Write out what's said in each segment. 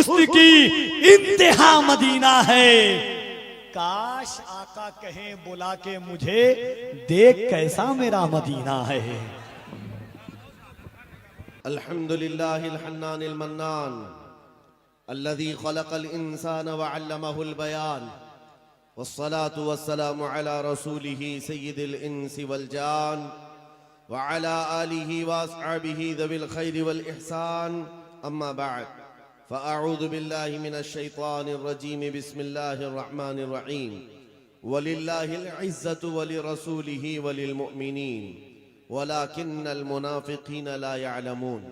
हुस्न की इंतहा मदीना है। काश आका कहें बुला के मुझे, देख कैसा मेरा मदीना है। अल्हम्दुलिल्लाहिल हन्नानिल मन्नान अल्लज़ी खलक़ल इंसान व अल्लमहुल बयान वस्सलातु वस्सलामु अला रसूलिही सय्यिदिल इंसी वल जान व अला आलिही व अस्हाबिही ज़विल खैरि वल इहसान। अम्मा बअद फ़अऊज़ु बिल्लाहि मिनश शैतानिर रजीम। बिस्मिल्लाहिर रहमानिर रहीम। वलिल्लाहिल इज़्ज़तु वलिरसूलिही वलिल मुअमिनीन वलाकिन्नल मुनाफिकीन ला यअलमून।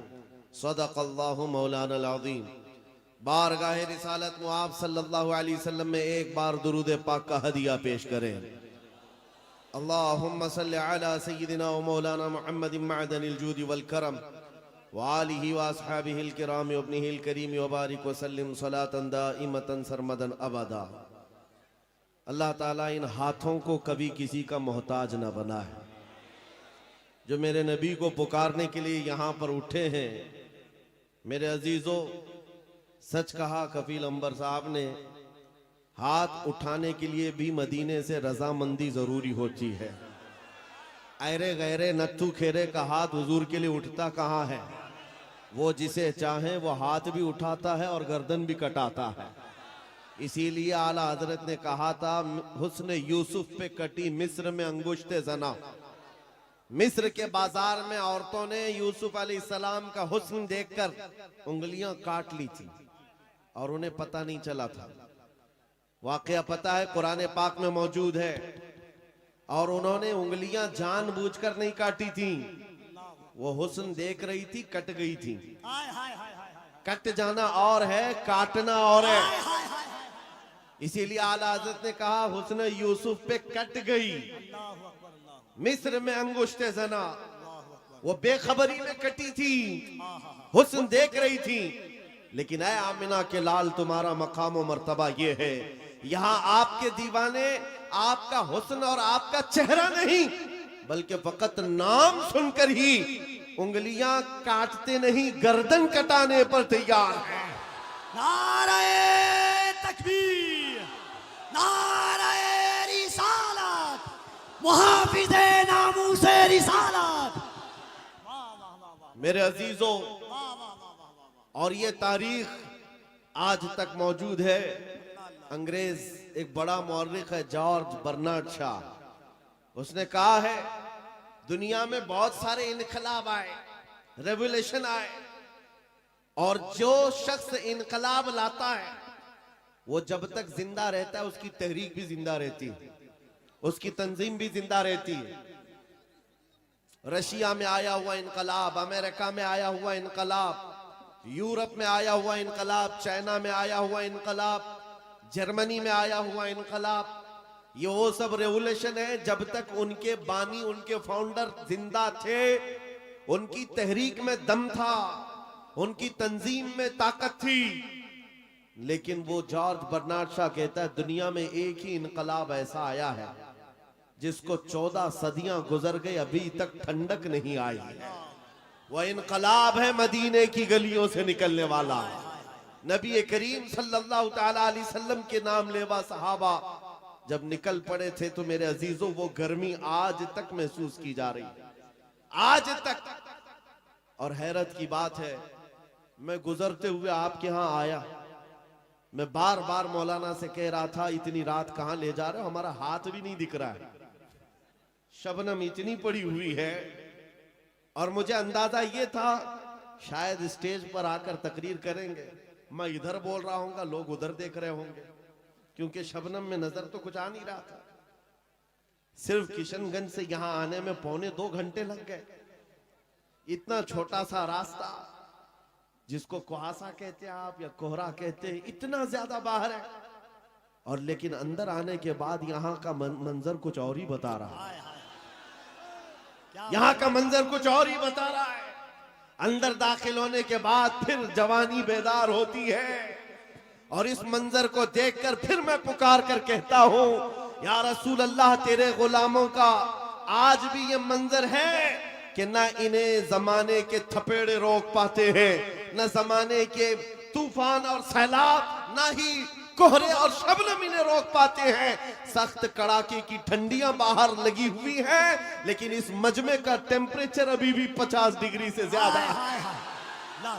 सदक़ल्लाहु मौलानल अज़ीम। बारगाह रिसालत में आप सल्लल्लाहु अलैहि वसल्लम में एक बार दुरूद पाक का हदिया पेश करें। अल्लाहुम्मा सल्लि अला सय्यिदिना व मौलाना मुहम्मदिन मअदनिल जूदि वल करम व आलिहि व अस्हाबिहिल किराम व इब्निहिल करीम व बारिक व सल्लिम सलातन दाइमतन सरमदन अबदा। अल्लाह ताला इन हाथों को कभी किसी का मोहताज न बनाए, जो मेरे नबी को पुकारने के लिए यहाँ पर उठे हैं। मेरे अजीजों, सच कहा कफील अंबर साहब ने, हाथ उठाने के लिए भी मदीने से रजामंदी जरूरी होती है। ऐरे गैरे नत्थु खेरे का हाथ हुजूर के लिए उठता कहाँ है। वो जिसे चाहे वो हाथ भी उठाता है और गर्दन भी कटाता है। इसीलिए आला हजरत ने कहा था, हुस्न यूसुफ पे कटी मिस्र में अंगुश्ते जना। मिस्र के बाजार में औरतों ने यूसुफ अलैहिस्सलाम का हुस्न देखकर उंगलियां काट ली थी और उन्हें पता नहीं चला था। वाकया पता है, कुरान पाक में मौजूद है। और उन्होंने उंगलियां जानबूझकर नहीं काटी थी, वो हुस्न देख रही थी, कट गई थी। कट जाना और है, काटना और है। इसीलिए आला हज़रत ने कहा, हुस्न यूसुफ पे कट गई मिस्र में अंगुश्ते जना। वो बेखबरी में कटी थी, हुस्न देख रही थी। लेकिन ऐ आमिना के लाल, तुम्हारा मकाम और मर्तबा ये है, यहाँ आपके दीवाने आपका हुस्न और आपका चेहरा नहीं, बल्कि फकत नाम सुनकर ही उंगलियां काटते नहीं, गर्दन कटाने पर तैयार है। नारे तकबीर, नारे रिसालत, मुहाफिज़े नामूसे रिसालत। मेरे अजीजों, और ये तारीख आज तक मौजूद है। अंग्रेज एक बड़ा मौर्रिख है, जॉर्ज बर्नार्ड शॉ। उसने कहा है, दुनिया में बहुत सारे इनकलाब आए, रेवोल्यूशन आए, और जो शख्स इनकलाब लाता है वो जब तक जिंदा रहता है उसकी तहरीक भी जिंदा रहती है, उसकी तंजीम भी जिंदा रहती है। रशिया में आया हुआ इनकलाब, अमेरिका में आया हुआ इनकलाब, यूरोप में आया हुआ इनकलाब, चाइना में आया हुआ इनकलाब, जर्मनी में आया हुआ इनकलाब, ये वो सब रेवोल्यूशन है जब तक उनके बानी, उनके फाउंडर जिंदा थे, उनकी तहरीक में दम था, उनकी तंजीम में ताकत थी। लेकिन वो जॉर्ज बर्नार्ड शॉ कहता है, दुनिया में एक ही इनकलाब ऐसा आया है जिसको 14 सदियां गुजर गई, अभी तक ठंडक नहीं आई है। वह इनकलाब है मदीने की गलियों से निकलने वाला। नबी करीम सल्लल्लाहु ताला अलैहि वसल्लम के नाम लेवा सहाबा जब निकल पड़े थे, तो मेरे अजीजों वो गर्मी आज तक महसूस की जा रही है, आज तक। और हैरत की बात है, मैं गुजरते हुए आपके यहाँ आया, मैं बार बार मौलाना से कह रहा था, इतनी रात कहाँ ले जा रहे हो, हमारा हाथ भी नहीं दिख रहा है, शबनम इतनी पड़ी हुई है। और मुझे अंदाजा ये था शायद स्टेज पर आकर तकरीर करेंगे, मैं इधर बोल रहा हूँगा, लोग उधर देख रहे होंगे, क्योंकि शबनम में नजर तो कुछ आ नहीं रहा था। सिर्फ किशनगंज से यहाँ आने में 2.25 घंटे लग गए। इतना छोटा सा रास्ता, जिसको कुहासा कहते हैं आप या कोहरा कहते हैं, इतना ज्यादा बाहर है। और लेकिन अंदर आने के बाद यहाँ का मंजर कुछ और ही बता रहा है, यहाँ का मंजर कुछ और ही बता रहा है। अंदर दाखिल होने के बाद फिर जवानी बेदार होती है, और इस मंजर को देखकर फिर मैं पुकार कर कहता हूँ, या रसूल अल्लाह, तेरे गुलामों का आज भी ये मंजर है कि ना इन्हें जमाने के थपेड़े रोक पाते हैं, न जमाने के तूफान और सैलाब, ना ही कोहरे और शबनम इन्हें रोक पाते हैं। सख्त कड़ाके की ठंडियां बाहर लगी हुई हैं, लेकिन इस मजमे का टेम्परेचर अभी भी 50 डिग्री से ज्यादा है। हाय हाय ला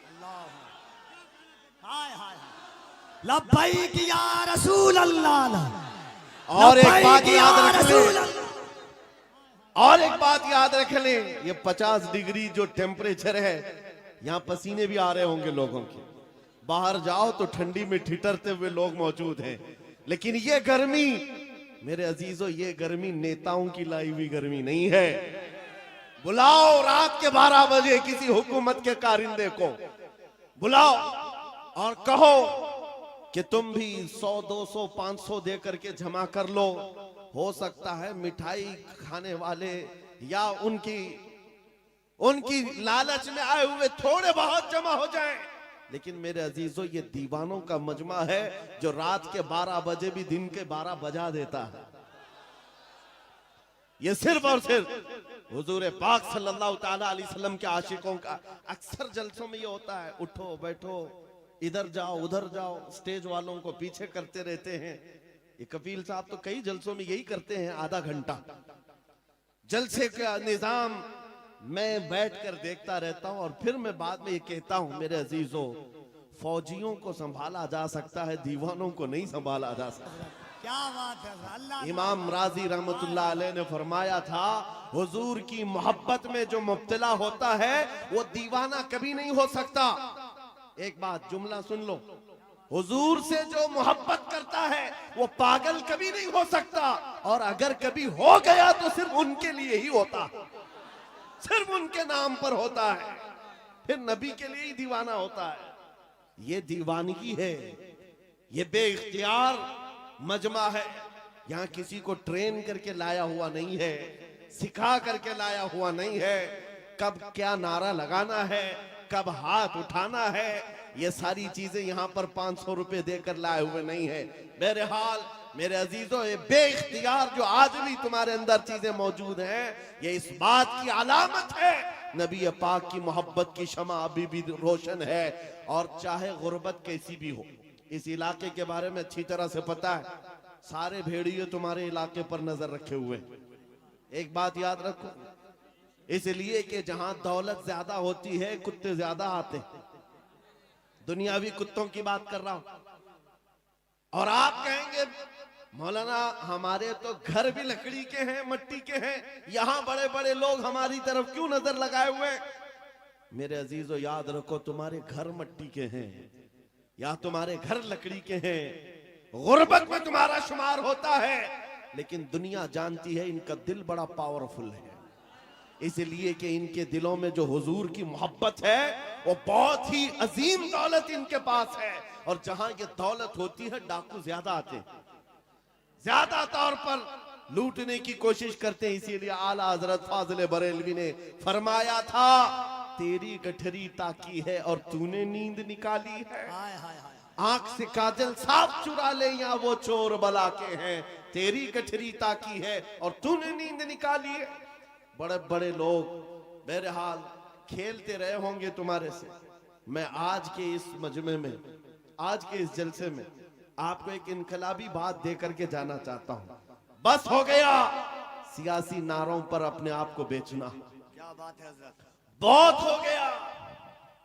अल्लाह हाय हाय लब्बैक या रसूल अल्लाह। और एक बात लब्बैक याद या रख रसूल लें, अल्लाह। और एक बात याद रख लें, ये 50 डिग्री जो टेम्परेचर है, यहाँ पसीने भी आ रहे होंगे लोगों के। बाहर जाओ तो ठंडी में ठिठरते हुए लोग मौजूद हैं, लेकिन ये गर्मी मेरे अजीजों, ये गर्मी नेताओं की लाई हुई गर्मी नहीं है। बुलाओ रात के 12 बजे किसी हुकूमत के कारिंदे को, बुलाओ और कहो कि तुम भी 100, 200, 500 दे करके जमा कर लो। हो सकता है मिठाई खाने वाले या उनकी लालच में आए हुए थोड़े बहुत जमा हो जाएं, लेकिन मेरे अजीजों, ये दीवानों का मजमा है जो रात के 12 बजे भी दिन के 12 बजा देता है। ये सिर्फ और सिर्फ हुजूर पाक सल्लल्लाहु ताला अलैहि वसल्लम के आशिकों का अक्सर जलसों में ये होता है, उठो बैठो, इधर जाओ उधर जाओ, स्टेज वालों को पीछे करते रहते हैं। ये कपिल साहब तो कई जलसों में यही करते हैं, आधा घंटा जलसे का निजाम मैं बैठकर देखता रहता हूं, और फिर मैं बाद में ये कहता हूं, मेरे अजीजों, फौजियों को संभाला जा सकता है, दीवानों को नहीं संभाला जा सकता। क्या बात है अल्लाह। इमाम राजी रहमतुल्लाह अलैह ने फरमाया था, हुजूर की मोहब्बत में जो मुब्तला होता है वो दीवाना कभी नहीं हो सकता। एक बात जुमला सुन लो, हुजूर से जो मोहब्बत करता है वो पागल कभी नहीं हो सकता, और अगर कभी हो गया तो सिर्फ उनके लिए ही होता, सिर्फ उनके नाम पर होता है, फिर नबी के लिए ही दीवाना होता है। ये दीवानगी है, ये बेइख्तियार मजमा है। यहाँ किसी को ट्रेन करके लाया हुआ नहीं है, सिखा करके लाया हुआ नहीं है। कब क्या नारा लगाना है, कब हाथ उठाना है, ये सारी चीजें यहाँ पर 500 रुपए देकर लाए हुए नहीं है। बहरहाल मेरे अजीजों, ये बेइख्तियार जो आज भी तुम्हारे अंदर चीजें मौजूद हैं, ये इस बात की अलामत है नबी पाक की मोहब्बत की शमा अभी भी रोशन है। और चाहे गुर्बत कैसी भी हो, इस इलाके के बारे में अच्छी तरह से पता है, सारे भेड़िए तुम्हारे इलाके पर नजर रखे हुए। एक बात याद रखो, इसलिए कि जहां दौलत ज्यादा होती है कुत्ते ज्यादा आते हैं। दुनियावी कुत्तों की बात कर रहा हूं। और आप कहेंगे मौलाना हमारे तो घर भी लकड़ी के हैं, मट्टी के हैं, यहां बड़े बड़े लोग हमारी तरफ क्यों नजर लगाए हुए? मेरे अजीजों, याद रखो, तुम्हारे घर मट्टी के हैं या तुम्हारे घर लकड़ी के हैं, गुर्बत में तुम्हारा शुमार होता है, लेकिन दुनिया जानती है इनका दिल बड़ा पावरफुल है, इसलिए कि इनके दिलों में जो हुजूर की मोहब्बत है वो बहुत ही अजीम दौलत इनके पास है। और जहां ये दौलत होती है डाकू ज्यादा आते हैं, ज्यादा तौर पर लूटने की कोशिश करते हैं। इसीलिए आला हजरत फाजिल बरेलवी ने फरमाया था, तेरी गठरी ताकी है और तूने नींद निकाली है। हाय हाय हाय आंख से काजल साफ चुरा ले या वो चोर बला के हैं, तेरी गठरी ताकी है और तूने नींद निकाली है। बड़े बड़े लोग बहरहाल खेलते रहे होंगे तुम्हारे से। मैं आज के इस मजमे में, आज के इस जलसे में आपको एक इनकलाबी बात दे करके जाना चाहता हूं। बस हो गया सियासी नारों पर अपने आप को बेचना, क्या बात है हजरत। बहुत हो गया।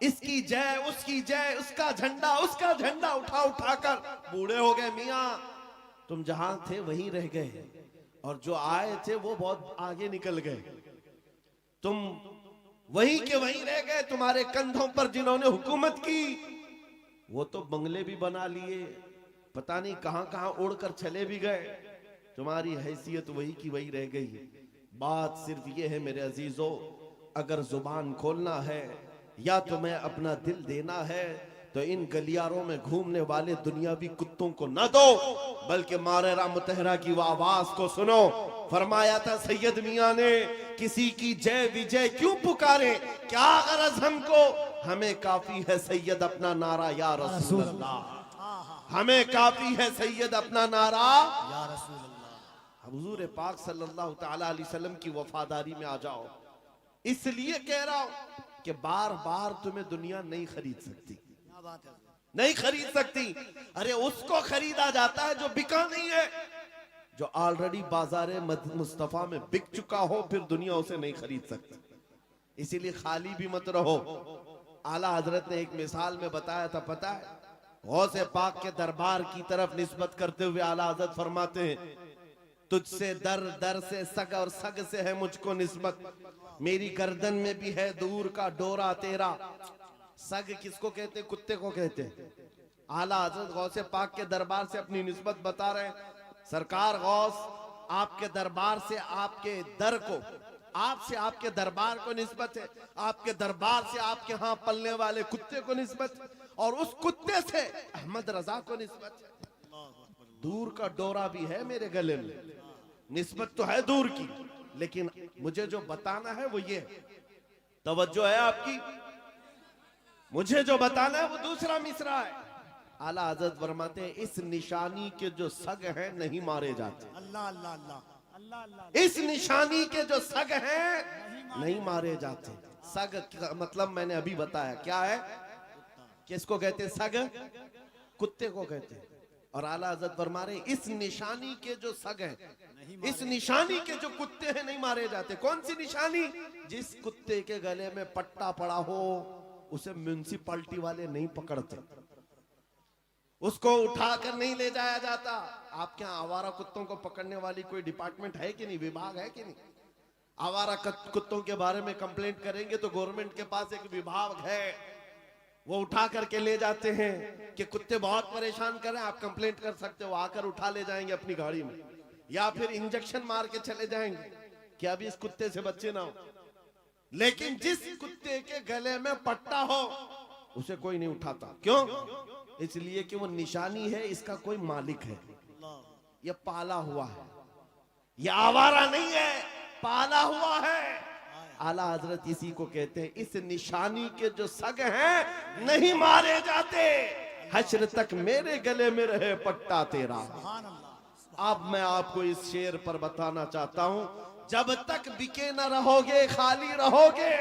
इसकी जय उसकी जय, उसका झंडा उठा उठाकर बूढ़े हो गए। मियां तुम जहां थे वहीं रह गए, और जो आए थे वो बहुत आगे निकल गए। तुम वहीं के वहीं रह गए। तुम्हारे कंधों पर जिन्होंने हुकूमत की वो तो बंगले भी बना लिए, पता नहीं कहां कहां उड़कर चले भी गए। तुम्हारी हैसियत वही की वही रह गई। बात सिर्फ ये है मेरे अजीजों, अगर जुबान खोलना है या तुम्हें अपना दिल देना है तो इन गलियारों में घूमने वाले दुनियावी कुत्तों को न दो, बल्कि मारेरा मुतहरा की वो आवाज को सुनो। फरमाया था सैयद मियां ने, किसी की जय विजय क्यों पुकारे, क्या गरज हमको, हमें काफी है सैयद अपना नारा या रसूल अल्लाह, हमें काफी है सैयद अपना नारा या रसूल अल्लाह। हुजूर पाक सल्लल्लाहु ताला अलैहि वसल्लम की वफादारी में आ जाओ। इसलिए कह रहा हूं कि बार बार तुम्हें दुनिया नहीं खरीद सकती, क्या बात है। नहीं खरीद सकती। अरे उसको खरीदा जाता है जो बिका नहीं है, जो ऑलरेडी बाजार मुस्तफा में बिक चुका हो, फिर दुनिया उसे नहीं खरीद सकती। इसीलिए खाली भी मत रहो। आला हजरत ने एक मिसाल में बताया था, पता है, गौसे पाक के दरबार की तरफ निस्बत करते हुए आला हजरत फरमाते हैं, तुझसे दर, दर से सग और सग से है मुझको निस्बत, मेरी गर्दन में भी है दूर का डोरा तेरा। सग किसको कहते हैं? कुत्ते को कहते हैं। आला हजरत गौसे पाक के दरबार से अपनी निस्बत बता रहे हैं, सरकार गौस आपके दरबार से आपके दर को, आपसे आपके दरबार को निस्बत है, आपके दरबार से आपके यहाँ पलने वाले कुत्ते को निस्बत है, और उस कुत्ते से अहमद रजा को निस्बत है। दूर का डोरा भी है मेरे गले में, निस्बत तो है दूर की, लेकिन मुझे जो बताना है वो ये, तवज्जो है आपकी, मुझे जो बताना है वो दूसरा मिसरा है। आला हजरत फरमाते हैं, इस निशानी के जो सग हैं नहीं मारे जाते। अल्लाह अल्लाह अल्लाह अल्लाह अल्लाह। इस निशानी के जो सग हैं नहीं मारे जाते। सग का मतलब मैंने अभी बताया क्या है, किसको कहते हैं? सग, कुत्ते को कहते हैं। और आला हजरत फरमा रहे, इस निशानी के जो सग हैं, इस निशानी के जो कुत्ते हैं नहीं मारे जाते। कौन सी निशानी? जिस कुत्ते के गले में पट्टा पड़ा हो उसे म्युनिसिपैलिटी वाले नहीं पकड़ते, उसको उठाकर नहीं ले जाया जाता। आपके यहाँ आवारा कुत्तों को पकड़ने वाली कोई डिपार्टमेंट है कि नहीं, विभाग है कि नहीं? आवारा कुत्तों के बारे में कंप्लेंट करेंगे तो गवर्नमेंट के पास एक विभाग है, वो उठा करके ले जाते हैं कि कुत्ते बहुत परेशान कर रहे हैं, आप कंप्लेंट कर सकते हो, आकर उठा ले जाएंगे अपनी गाड़ी में, या फिर इंजेक्शन मार के चले जाएंगे कि अभी इस कुत्ते से बच्चे ना हो। लेकिन जिस कुत्ते के गले में पट्टा हो उसे कोई नहीं उठाता। क्यों? इसलिए कि वो निशानी है, इसका कोई मालिक है, ये पाला हुआ है, ये आवारा नहीं है, पाला हुआ है। आला हजरत इसी को कहते हैं, इस निशानी के जो सग हैं नहीं मारे जाते, हश्र तक मेरे गले में रहे पट्टा तेरा। अब मैं आपको इस शेर पर बताना चाहता हूं, जब तक बिके न रहोगे, खाली रहोगे,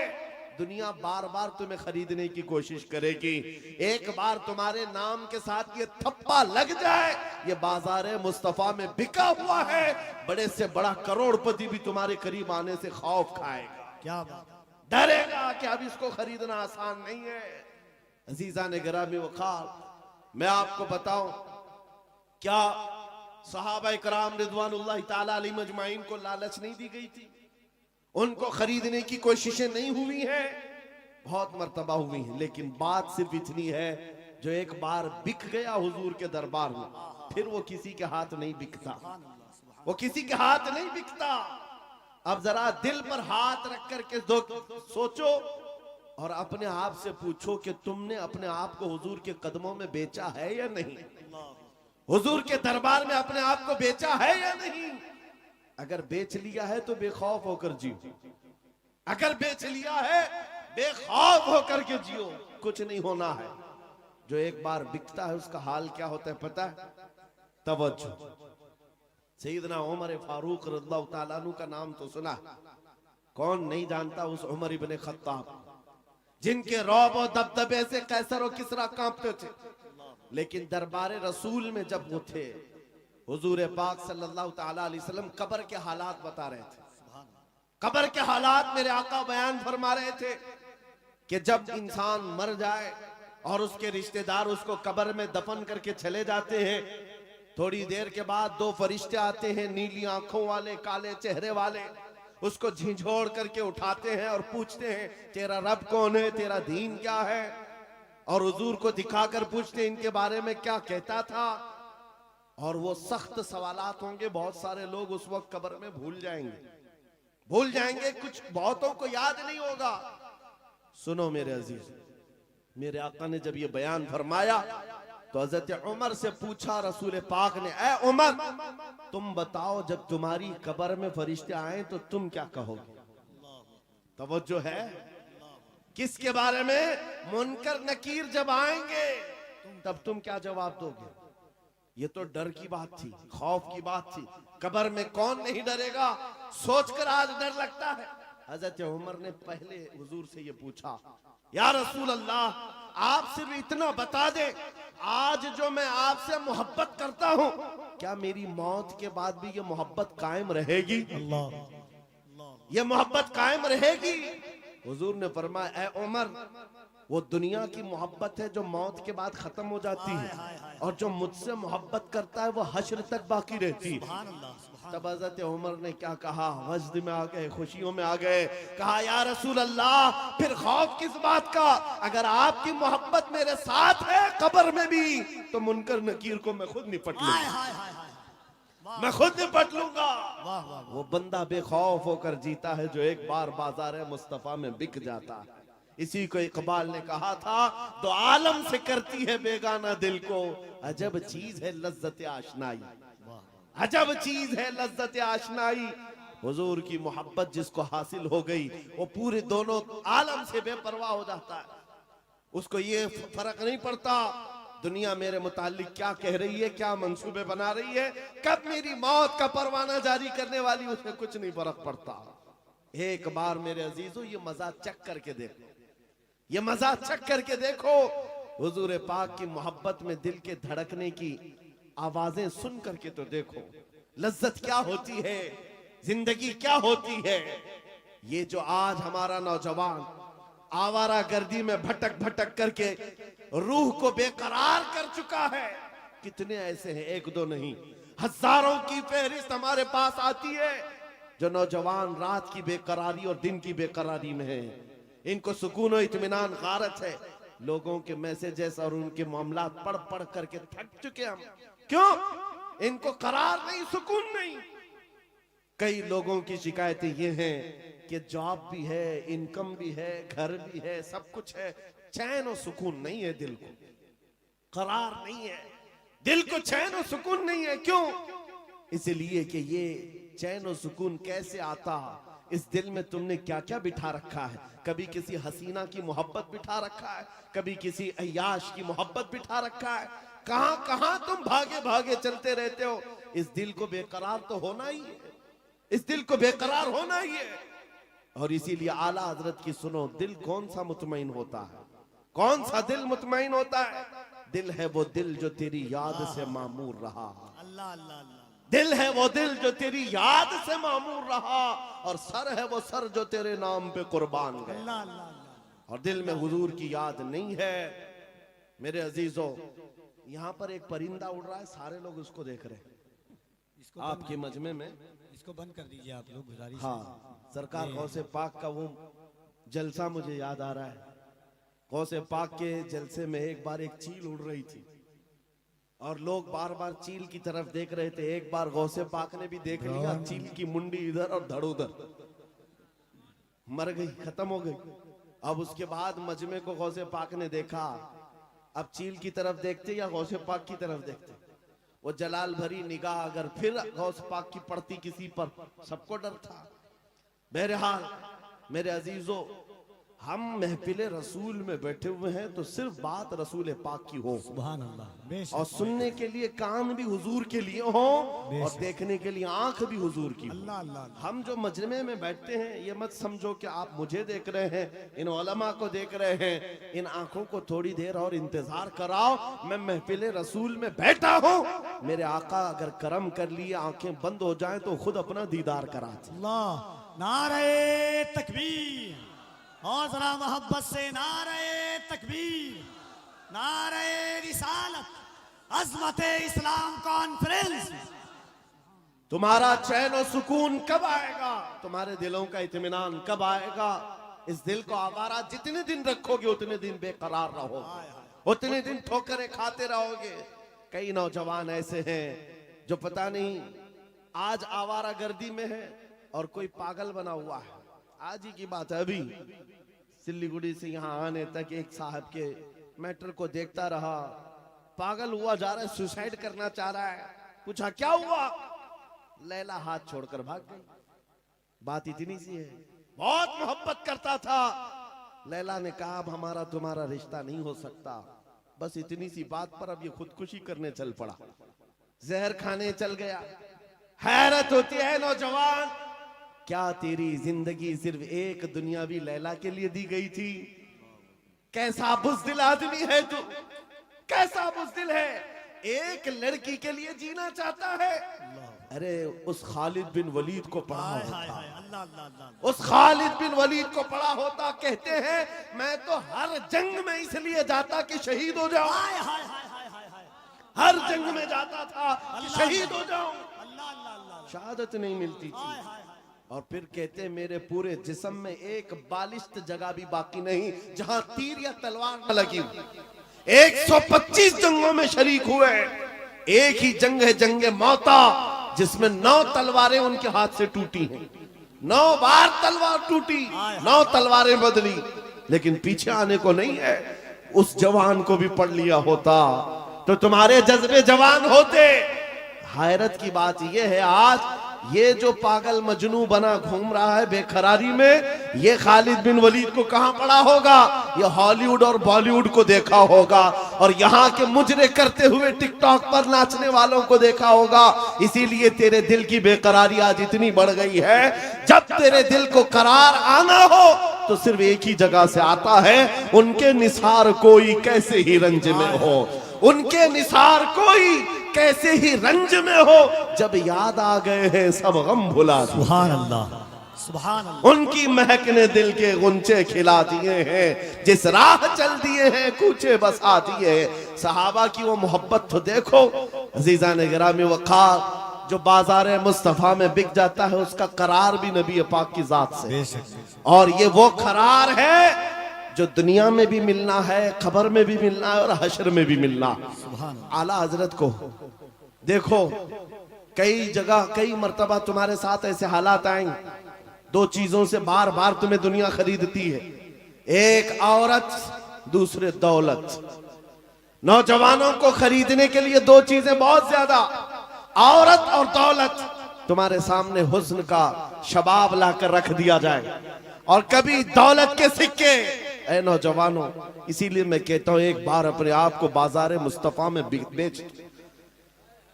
दुनिया बार बार तुम्हें खरीदने की कोशिश करेगी। एक बार तुम्हारे नाम के साथ ये थप्पा लग जाए, ये बाजार मुस्तफा में बिका हुआ है, बड़े से बड़ा करोड़पति भी तुम्हारे करीब आने से खौफ खाएगा, क्या बात, डरेगा कि अब इसको खरीदना आसान नहीं है। अजीजा ने गिरामी वखार, मैं आपको बताऊं, क्या सहाबा कराम रिजवानुल्लाह ताला अलैहिम अजमाइन को लालच नहीं दी गई थी? उनको खरीदने की कोशिशें नहीं हुई हैं? बहुत मर्तबा हुई हैं, लेकिन बात सिर्फ इतनी है, जो एक बार बिक गया हुजूर के दरबार में, फिर वो किसी के हाथ नहीं बिकता, वो किसी के हाथ नहीं बिकता। अब जरा दिल पर हाथ रख करके सोचो और अपने आप से पूछो कि तुमने अपने आप को हुजूर के कदमों में बेचा है या नहीं? हुजूर के दरबार में अपने आप को बेचा है या नहीं? अगर बेच लिया है तो बेखौफ होकर जियो, अगर बेच लिया है बेखौफ होकर के जियो, कुछ नहीं होना है। जो एक बार बिकता है उसका हाल क्या होता है पता है? तवज्जो, सैयदना उमर फारूक रज़ियल्लाहु ताला अन्हु का नाम तो सुना, कौन नहीं जानता उस उमर इब्ने खत्ताब, जिनके रौब और दबदबे से कैसर और किसरा कांपते थे। लेकिन दरबार रसूल में जब वो थे, हुजूर पाक सल्लल्लाहु ताला अलैहि वसल्लम कब्र के हालात बता रहे थे, कब्र के हालात मेरे आका बयान फरमा रहे थे कि जब इंसान मर जाए और उसके रिश्तेदार उसको कब्र में दफन करके चले जाते हैं, थोड़ी देर के बाद दो फरिश्ते आते हैं, नीली आंखों वाले, काले चेहरे वाले, उसको झिझोड़ करके उठाते हैं और पूछते हैं तेरा रब कौन है, तेरा दीन क्या है, और हुजूर को दिखाकर पूछते हैं इनके बारे में क्या कहता था। और वो सख्त सवालात होंगे, बहुत सारे लोग उस वक्त कब्र में भूल जाएंगे, कुछ बहुतों को याद नहीं होगा। सुनो मेरे अजीज, मेरे आका ने जब ये बयान फरमाया तो हजरत उमर से पूछा रसूल पाक ने, ए उमर तुम बताओ जब तुम्हारी कब्र में फरिश्ते आए तो तुम क्या कहोगे? तवज्जो है, किसके बारे में? मुनकर नकीर जब आएंगे तब तुम क्या जवाब दोगे? ये तो डर की बात थी, खौफ की बात थी। कब्र में कौन नहीं डरेगा, सोचकर आज डर लगता है। हजरत उमर ने पहले हुजूर से ये पूछा, या रसूल अल्लाह, आप सिर्फ इतना बता दे, आज जो मैं आपसे मोहब्बत करता हूँ, क्या मेरी मौत के बाद भी ये मोहब्बत कायम रहेगी? ये मोहब्बत कायम रहेगी? हुजूर ने फरमाया, ए उमर, वो दुनिया की मोहब्बत है जो मौत के बाद खत्म हो जाती है, और जो मुझसे मोहब्बत करता है वो हश्र तक बाकी रहती है। तब हज़रत उमर ने क्या कहा, वजद में आ गए, खुशियों में आ गए, कहा, या रसूल अल्लाह, फिर खौफ किस बात का? अगर आपकी मोहब्बत मेरे साथ है कब्र में भी, तो मुनकर नकीर को मैं खुद निपट लूंगा, मैं खुद निपट लूंगा। वो बंदा बेखौफ होकर जीता है जो एक बार बाजार मुस्तफा में बिक जाता है। इसी को इकबाल ने कहा था, तो आलम से करती है बेगाना दिल को, अजब चीज है लज्जत आशनाई, अजब चीज है लज्जत आशनाई। हुजूर की मोहब्बत जिसको हासिल हो गई, वो पूरे दोनों आलम से बेपरवाह हो जाता है। उसको ये फर्क नहीं पड़ता दुनिया मेरे मुतालिक क्या कह रही है, क्या मंसूबे बना रही है, कब मेरी मौत का परवाना जारी करने वाली, उसमें कुछ नहीं फर्क पड़ता। एक बार मेरे अजीजों ये मजा चख करके देखो, ये मजा चख करके देखो, हुजूर पाक की मोहब्बत में दिल के धड़कने की आवाजें सुन करके तो देखो, लज्जत क्या होती है, जिंदगी क्या होती है। ये जो आज हमारा नौजवान आवारा गर्दी में भटक भटक करके रूह को बेकरार कर चुका है, कितने ऐसे हैं, एक दो नहीं, हजारों की फहरिस्त हमारे पास आती है, जो नौजवान रात की बेकरारी और दिन की बेकरारी में है। इनको सुकून और इत्मीनान गारत है। लोगों के मैसेजेस और उनके मामलात पढ़ पढ़ करके थक चुके हम। क्यों? इनको करार नहीं, सुकून नहीं। कई लोगों की शिकायतें ये हैं कि जॉब भी है, इनकम भी है, घर भी है, सब कुछ है, चैन और सुकून नहीं है, दिल को करार नहीं है, दिल को चैन और सुकून नहीं है। क्यों? इसलिए कि ये चैन और सुकून कैसे आता, इस दिल में तुमने क्या क्या बिठा रखा है। कभी किसी हसीना की मोहब्बत बिठा रखा है, कभी किसी अय्याश की मोहब्बत बिठा रखा है, कहां कहां तुम भागे भागे चलते रहते हो। इस दिल को बेकरार तो होना ही है, इस दिल को बेकरार होना ही है। और इसीलिए आला हजरत की सुनो, दिल कौन सा मुतमईन होता है, कौन सा दिल मुतमईन होता है? दिल है वो दिल जो तेरी याद से मामूर रहा, अल्लाह अल्लाह अल्लाह। दिल है वो दिल जो तेरी याद से मामूर रहा, और सर है वो सर जो तेरे नाम पे कुर्बान गया। अल्लाह अल्लाह अल्लाह। और दिल में हुजूर की याद नहीं है। मेरे अजीजों, यहाँ पर एक परिंदा उड़ रहा है, सारे लोग उसको देख रहे हैं, इसको आपके मजमे में। इसको बंद कर दीजिए आप लोग, गुजारिश है। हाँ, सरकार गौसे पाक का वो जलसा मुझे याद आ रहा है। गौसे पाक के जलसे में एक बार एक चील उड़ रही थी, और लोग बार बार चील की तरफ देख रहे थे। एक बार गौसे पाक ने भी देख लिया, चील की मुंडी इधर और धड़ उधर, मर गई, खत्म हो गई। अब उसके बाद मजमे को गौसे पाक ने देखा, अब चील की तरफ देखते या गौसे पाक की तरफ देखते? वो जलाल भरी निगाह अगर फिर गौस पाक की पड़ती किसी पर, सबको डर था। बहरहाल मेरे अजीजों, हम महफिले रसूल में बैठे हुए हैं तो सिर्फ बात रसूल पाक की हो, सुभान अल्लाह, बेशक। और सुनने के लिए कान भी हुजूर के लिए हो, और देखने के लिए आंख भी हुजूर की हो। अल्लाह अल्लाह। हम जो मजमे में बैठते हैं, ये मत समझो कि आप मुझे देख रहे हैं, इन उलमा को देख रहे हैं। इन आंखों को थोड़ी देर और इंतजार कराओ, मैं महफिले रसूल में बैठा हूँ। मेरे आका अगर करम कर लिए, आंखें बंद हो जाएं तो खुद अपना दीदार कराते। अल्लाह, नारे तकबीर, और जरा मोहब्बत से नारे तकबीर, नारे रिसालत, अज़मत इस्लाम कॉन्फ्रेंस। तुम्हारा चैन और सुकून कब आएगा? तुम्हारे दिलों का इत्मीनान कब आएगा? इस दिल को आवारा जितने दिन रखोगे उतने दिन बेकरार रहोगे, उतने दिन ठोकरें खाते रहोगे। कई नौजवान ऐसे हैं जो पता नहीं आज आवारा गर्दी में है और कोई पागल बना हुआ है। आज ही की बात है, अभी सिल्लीगुड़ी से यहाँ आने तक एक साहब के मैटर को देखता रहा, पागल हुआ जा रहा है, सुसाइड करना चाह रहा है। पूछा क्या हुआ? लैला हाथ छोड़कर भाग गई। बात इतनी सी है, बहुत मोहब्बत करता था। लैला ने कहा अब हमारा तुम्हारा रिश्ता नहीं हो सकता। बस इतनी सी बात पर अब ये खुदकुशी करने चल पड़ा, जहर खाने चल गया। हैरत होती है नौजवान क्या तेरी जिंदगी सिर्फ एक दुनियावी लैला के लिए दी गई थी? कैसा बुज़दिल आदमी है तू, कैसा बुज़दिल है, एक लड़की के लिए जीना चाहता है। अरे उस खालिद बिन वलीद को पढ़ा होता, उस खालिद बिन वलीद को पढ़ा होता। कहते हैं मैं तो हर जंग में इसलिए जाता कि शहीद हो जाऊं, हर जंग में जाता था कि शहीद हो जाऊं, शहादत नहीं मिलती थी। और फिर कहते मेरे पूरे जिस्म में एक बालिश्त जगह भी बाकी नहीं जहां तीर या तलवार न लगी। 125 जंगों में शरीक हुए, एक ही जंग है जंग मौता, जिसमें 9 तलवारें उनके हाथ से टूटी हैं। 9 बार तलवार टूटी, 9 तलवारें बदली, लेकिन पीछे आने को नहीं है। उस जवान को भी पढ़ लिया होता तो तुम्हारे जज्बे जवान होते। हैरत की बात यह है, आज ये जो पागल मजनू बना घूम रहा है बेकरारी में, ये खालिद बिन वलीद को कहां पढ़ा होगा? ये हॉलीवुड और बॉलीवुड को देखा होगा, और यहाँ के मुजरे करते हुए टिकटॉक पर नाचने वालों को देखा होगा। इसीलिए तेरे दिल की बेकरारी आज इतनी बढ़ गई है। जब तेरे दिल को करार आना हो तो सिर्फ एक ही जगह से आता है, उनके निसार कोई कैसे ही रंज में हो, उनके निसार कोई कैसे ही रंज में हो, जब याद आ गए हैं सब गम भुला। सुभान अल्लाह, सुभान अल्लाह। उनकी महक ने दिल के गुंचे खिला दिए हैं, जिस राह चल दिए हैं कूचे बसा दिए हैं। सहाबा की वो मोहब्बत तो देखो अजीजा ने गिरामी वक़ार, जो बाजार मुस्तफा में बिक जाता है उसका करार भी नबी पाक की जात से, और ये वो करार है जो दुनिया में भी मिलना है, खबर में भी मिलना है और हशर में भी मिलना। आला हजरत को देखो, कई जगह कई मर्तबा तुम्हारे साथ ऐसे हालात आएंगे, 2 चीजों से बार बार तुम्हें दुनिया खरीदती है, एक औरत, दूसरे दौलत। नौजवानों को खरीदने के लिए 2 चीजें बहुत ज्यादा, औरत और दौलत। तुम्हारे सामने हुस्न का शबाब लाकर रख दिया जाए और कभी दौलत के सिक्के। ऐ नौजवानों, इसीलिए मैं कहता हूं एक बार अपने आप को बाजार मुस्तफा में बेच,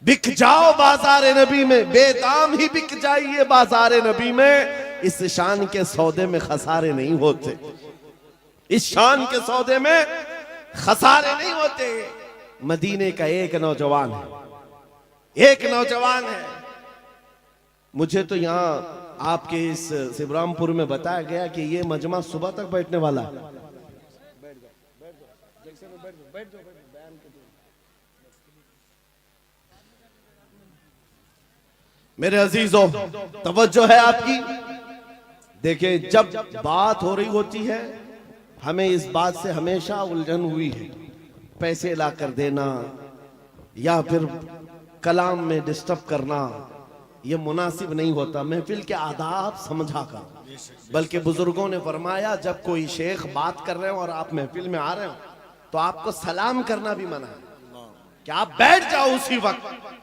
बिक जाओ बाजार नबी में, बेदाम ही बिक जाइए बाजार नबी में। इस शान के सौदे में खसारे नहीं होते, इस शान के सौदे में खसारे नहीं होते। मदीने का एक नौजवान है, एक नौजवान है। मुझे तो यहाँ आपके इस शिवरामपुर में बताया गया कि ये मजमा सुबह तक बैठने वाला है। मेरे अजीजों, तवज्जो है आपकी। देखिए, जब बात हो रही होती है, हमें इस बात से हमेशा उलझन हुई है, पैसे ला कर देना या फिर कलाम में डिस्टर्ब करना, ये मुनासिब नहीं होता। महफिल के आदाब समझा कर, बल्कि बुजुर्गों ने फरमाया जब कोई शेख बात कर रहे हो और आप महफिल में आ रहे हो तो आपको सलाम करना भी मना है, कि आप बैठ जाओ उसी वक्त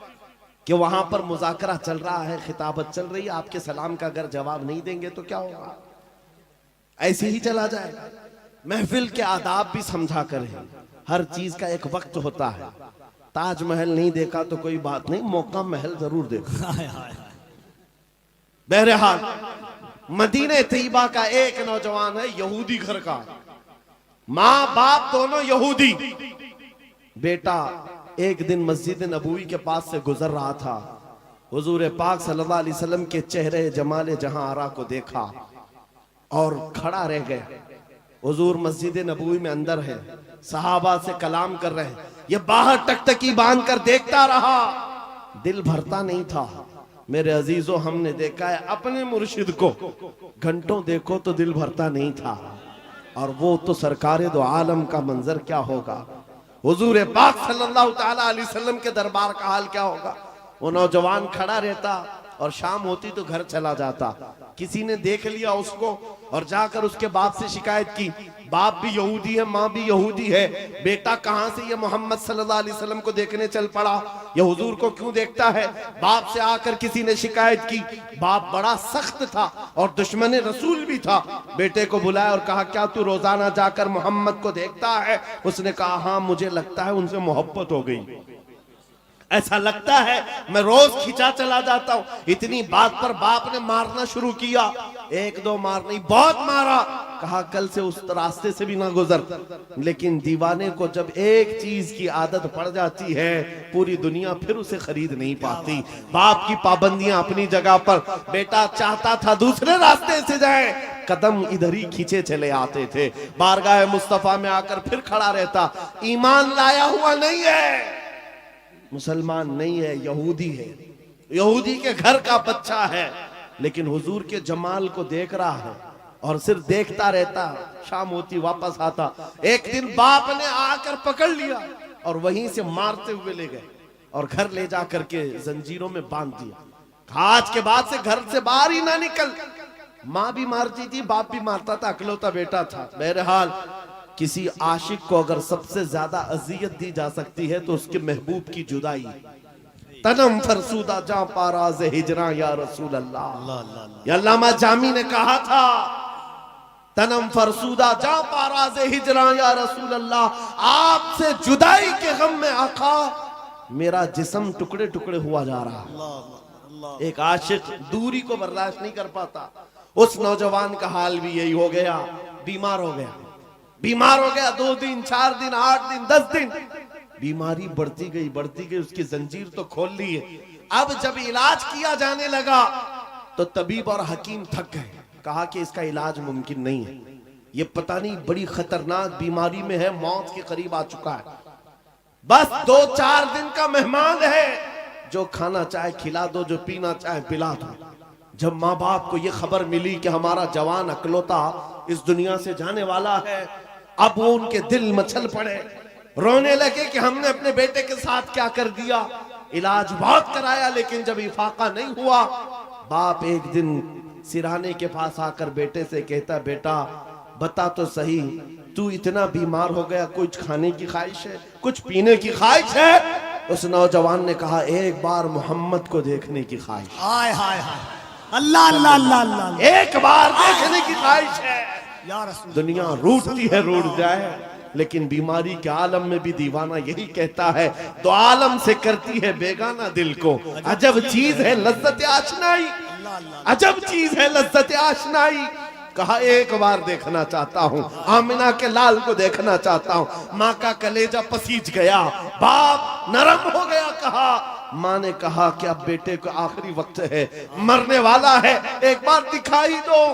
कि वहां पर मुज़ाकरा चल रहा है, खिताबत चल रही है। आपके सलाम का अगर जवाब नहीं देंगे तो क्या होगा? ऐसे ही चला जाएगा। महफिल के आदाब भी समझा करें, हर चीज का एक वक्त होता है। ताजमहल नहीं देखा तो कोई बात नहीं, मौका महल जरूर देखा। बहरहाल, मदीने तैयबा का एक नौजवान है, यहूदी घर का, माँ बाप दोनों यहूदी। बेटा एक दिन मस्जिद नबवी के पास से गुजर रहा था, हुजूर पाक सल्लल्लाहु अलैहि वसल्लम के चेहरे जमाले जहां आरा को देखा और खड़ा रह गए। हुजूर मस्जिद नबवी में अंदर है, सहाबा से कलाम कर रहे हैं, ये बाहर टकटकी बांध कर देखता रहा, दिल भरता नहीं था। मेरे अजीजों, हमने देखा है अपने मुर्शिद को, घंटों देखो तो दिल भरता नहीं था, और वो तो सरकारे दो आलम का मंजर क्या होगा, हुजूर पाक सल्लल्लाहु ताला अलैहि वसल्लम के दरबार का हाल क्या होगा। वो नौजवान खड़ा रहता और शाम होती तो घर चला जाता। किसी ने देख लिया उसको और जाकर उसके बाप से शिकायत की, बाप भी यहूदी है, माँ भी यहूदी है, बेटा कहाँ से ये मोहम्मद सल्लल्लाहु अलैहि वसल्लम को देखने चल पड़ा, ये हुजूर को क्यों देखता है। बाप से आकर किसी ने शिकायत की, बाप बड़ा सख्त था और दुश्मन रसूल भी था। बेटे को बुलाया और कहा, क्या तू रोजाना जाकर मोहम्मद को देखता है? उसने कहा, हाँ मुझे लगता है उनसे मोहब्बत हो गई। ऐसा लगता है मैं रोज खिंचा चला जाता हूं। इतनी बात पर बाप ने मारना शुरू किया, एक दो मार नहीं, बहुत मारा। कहा कल से उस रास्ते से भी ना गुजर। लेकिन दीवाने को जब एक चीज की आदत पड़ जाती है, पूरी दुनिया फिर उसे खरीद नहीं पाती। बाप की पाबंदियां अपनी जगह पर, बेटा चाहता था दूसरे रास्ते से जाए, कदम इधर ही खींचे चले आते थे। बारगाह मुस्तफा में आकर फिर खड़ा रहता। ईमान लाया हुआ नहीं है, मुसलमान नहीं है, यहूदी है, यहूदी के घर का बच्चा है, लेकिन हुजूर के जमाल को देख रहा है और सिर्फ देखता रहता। शाम होती वापस आता। एक दिन बाप ने आकर पकड़ लिया और वहीं से मारते हुए ले गए और घर ले जा करके जंजीरों में बांध दिया। आज के बाद से घर से बाहर ही ना निकल। माँ भी मारती थी, बाप भी मारता था, अकलौता बेटा था। बहरहाल किसी आशिक को अगर सबसे ज्यादा अजियत दी जा सकती है तो उसके महबूब की जुदाई। तनम फरसूदा जा पाराज हिजरा या रसूल अल्लाह। अल्लामा जामी ने कहा था, तनम फरसूदा जा पाराज हिजरा या रसूल अल्लाह। आपसे जुदाई के गम में आका मेरा जिस्म टुकड़े टुकड़े हुआ जा रहा। एक आशिक दूरी को बर्दाश्त नहीं कर पाता। उस नौजवान का हाल भी यही हो गया। बीमार हो गया, बीमार हो गया। 2 दिन, 4 दिन, 8 दिन, 10 दिन, बीमारी बढ़ती गई, उसकी जंजीर तो खोल ली है। अब जब इलाज किया जाने लगा तो तबीब और हकीम थक गए। कहा कि इसका इलाज मुमकिन नहीं है, ये पता नहीं बड़ी खतरनाक बीमारी में है, मौत के करीब आ चुका है। बस 2-4 दिन का मेहमान है, जो खाना चाहे खिला दो, जो पीना चाहे पिला दो। जब माँ बाप को ये खबर मिली कि हमारा जवान अकलौता इस दुनिया से जाने वाला है, अब वो उनके दिल मचल पड़े, रोने लगे कि हमने अपने बेटे के साथ क्या कर दिया। इलाज बहुत कराया लेकिन जब इफाका नहीं हुआ, बाप एक दिन सिरहाने के पास आकर बेटे से कहता, बेटा बता तो सही, तू इतना बीमार हो गया, कुछ खाने की ख्वाहिश है, कुछ पीने की ख्वाहिश है? उस नौजवान ने कहा, एक बार मोहम्मद को देखने की ख्वाहिश। हाय हाय हाय, अल्लाह अल्लाह अल्लाह अल्लाह, एक बार देखने की ख्वाहिश है। या रसूल। दुनिया रूठती है, रूठ जाए, लेकिन बीमारी के आलम में भी दीवाना यही कहता है, तो आलम से करती है बेगाना दिल को। अजब चीज है लज्जत आशनाई, अजब चीज है लज्जत आशनाई। कहा एक बार देखना चाहता हूँ, आमिना के लाल को देखना चाहता हूँ। माँ का कलेजा पसीज गया, बाप नरम हो गया। कहा, माँ ने कहा कि अब बेटे को आखिरी वक्त है, मरने वाला है, एक बार दिखाई दो।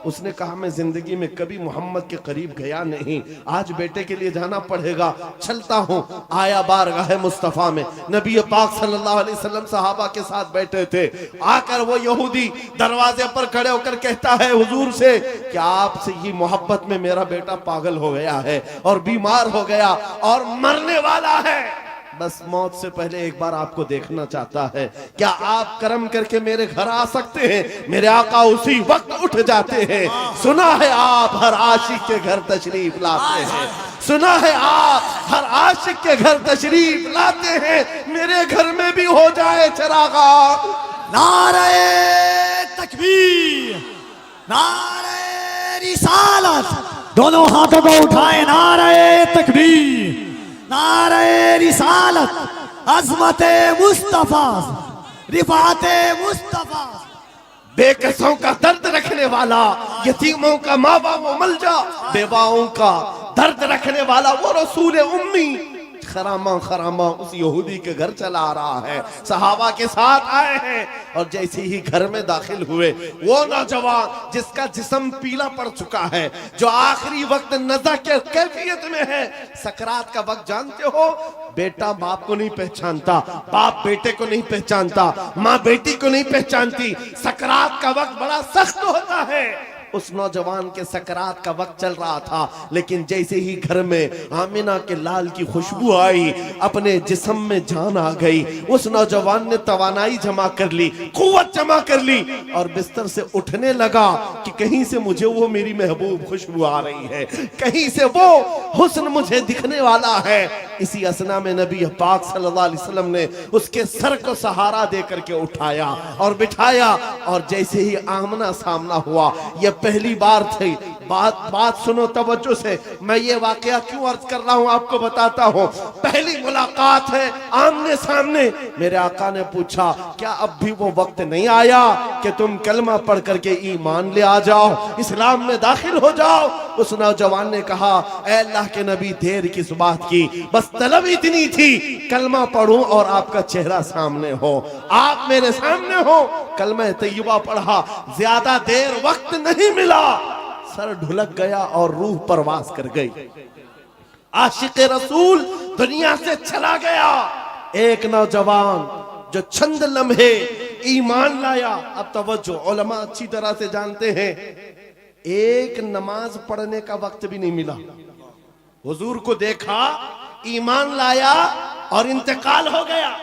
उसने कहा, मैं जिंदगी में कभी मोहम्मद के करीब गया नहीं, आज बेटे के लिए जाना पड़ेगा, चलता हूँ। आया बारगाह मुस्तफा में, नबी पाक सल्लल्लाहु अलैहि वसल्लम सहाबा के साथ बैठे थे। आकर वो यहूदी दरवाजे पर खड़े होकर कहता है हुजूर से कि आपसे ही मोहब्बत में मेरा बेटा पागल हो गया है और बीमार हो गया और मरने वाला है, बस मौत से पहले एक बार आपको देखना चाहता है। क्या आप करम करके मेरे घर आ सकते हैं? मेरे आका उसी वक्त उठ जाते हैं। सुना है आप हर आशिक के घर तशरीफ लाते हैं, सुना है आप हर आशिक के घर तशरीफ लाते हैं, मेरे घर में भी हो जाए चरागा। नारे तकबीर, नारे रिसालत, दोनों हाथों को उठाए, नारे तकबीर, नारे रिसालत, अज़मते मुस्तफा, रिफाते मुस्तफा। बेकसों का दर्द रखने वाला, यतीमों का माँ बाप मलजा, बेवाओं का दर्द रखने वाला वो रसूल उम्मी खरामा खरामा उस यहूदी के घर चला आ रहा है। सहाबा के साथ आए हैं और जैसे ही घर में दाखिल हुए, वो नौजवान जिसका जिस्म पीला पड़ चुका है, जो आखिरी वक्त नज़ा के कैफियत में है, सकरात का वक्त जानते हो, बेटा बाप को नहीं पहचानता, बाप बेटे को नहीं पहचानता, माँ बेटी को नहीं पहचानती। सकरात का वक्त बड़ा सख्त होता है। उस नौजवान के सकरात का वक्त चल रहा था, लेकिन जैसे ही घर में आमिना के लाल की खुशबू आई, अपने जिस्म में जान आ गई। उस नौजवान ने तवानाई जमा कर ली, कुव्वत जमा कर ली और बिस्तर से उठने लगा कि कहीं से मुझे वो मेरी महबूब खुशबू आ रही है, कहीं से वो हुस्न मुझे दिखने वाला है। इसी असना में नबी पाक सल्लल्लाहु अलैहि वसल्लम ने उसके सर को सहारा दे करके उठाया और बिठाया, और जैसे ही आमना सामना हुआ, यह पहली बार थी। बात सुनो तवज्जो से, मैं ये वाकया क्यों अर्ज कर रहा हूं आपको बताता हूं। पहली मुलाकात है आमने सामने। मेरे आका ने पूछा, क्या अब भी वो वक्त नहीं आया कि तुम कलमा पढ़ करके ईमान ले आ जाओ, इस्लाम में दाखिल हो जाओ। उस नौजवान ने कहा, ऐ अल्लाह के नबी, देर किस बात की, बस तलब इतनी थी कलमा पढ़ूं और आपका चेहरा सामने हो, आप मेरे सामने हो। कलमा तैयबा पढ़ा, ज्यादा देर वक्त नहीं मिला, सर ढुलक गया और रूह परवास कर गई। आशिक रसूल दुनिया से चला गया। एक नौजवान जो चंद लम्हे ईमान लाया। अब तवज्जो, उलमा अच्छी तरह से जानते हैं, एक नमाज पढ़ने का वक्त भी नहीं मिला। हुजूर को देखा, ईमान लाया और इंतकाल हो गया।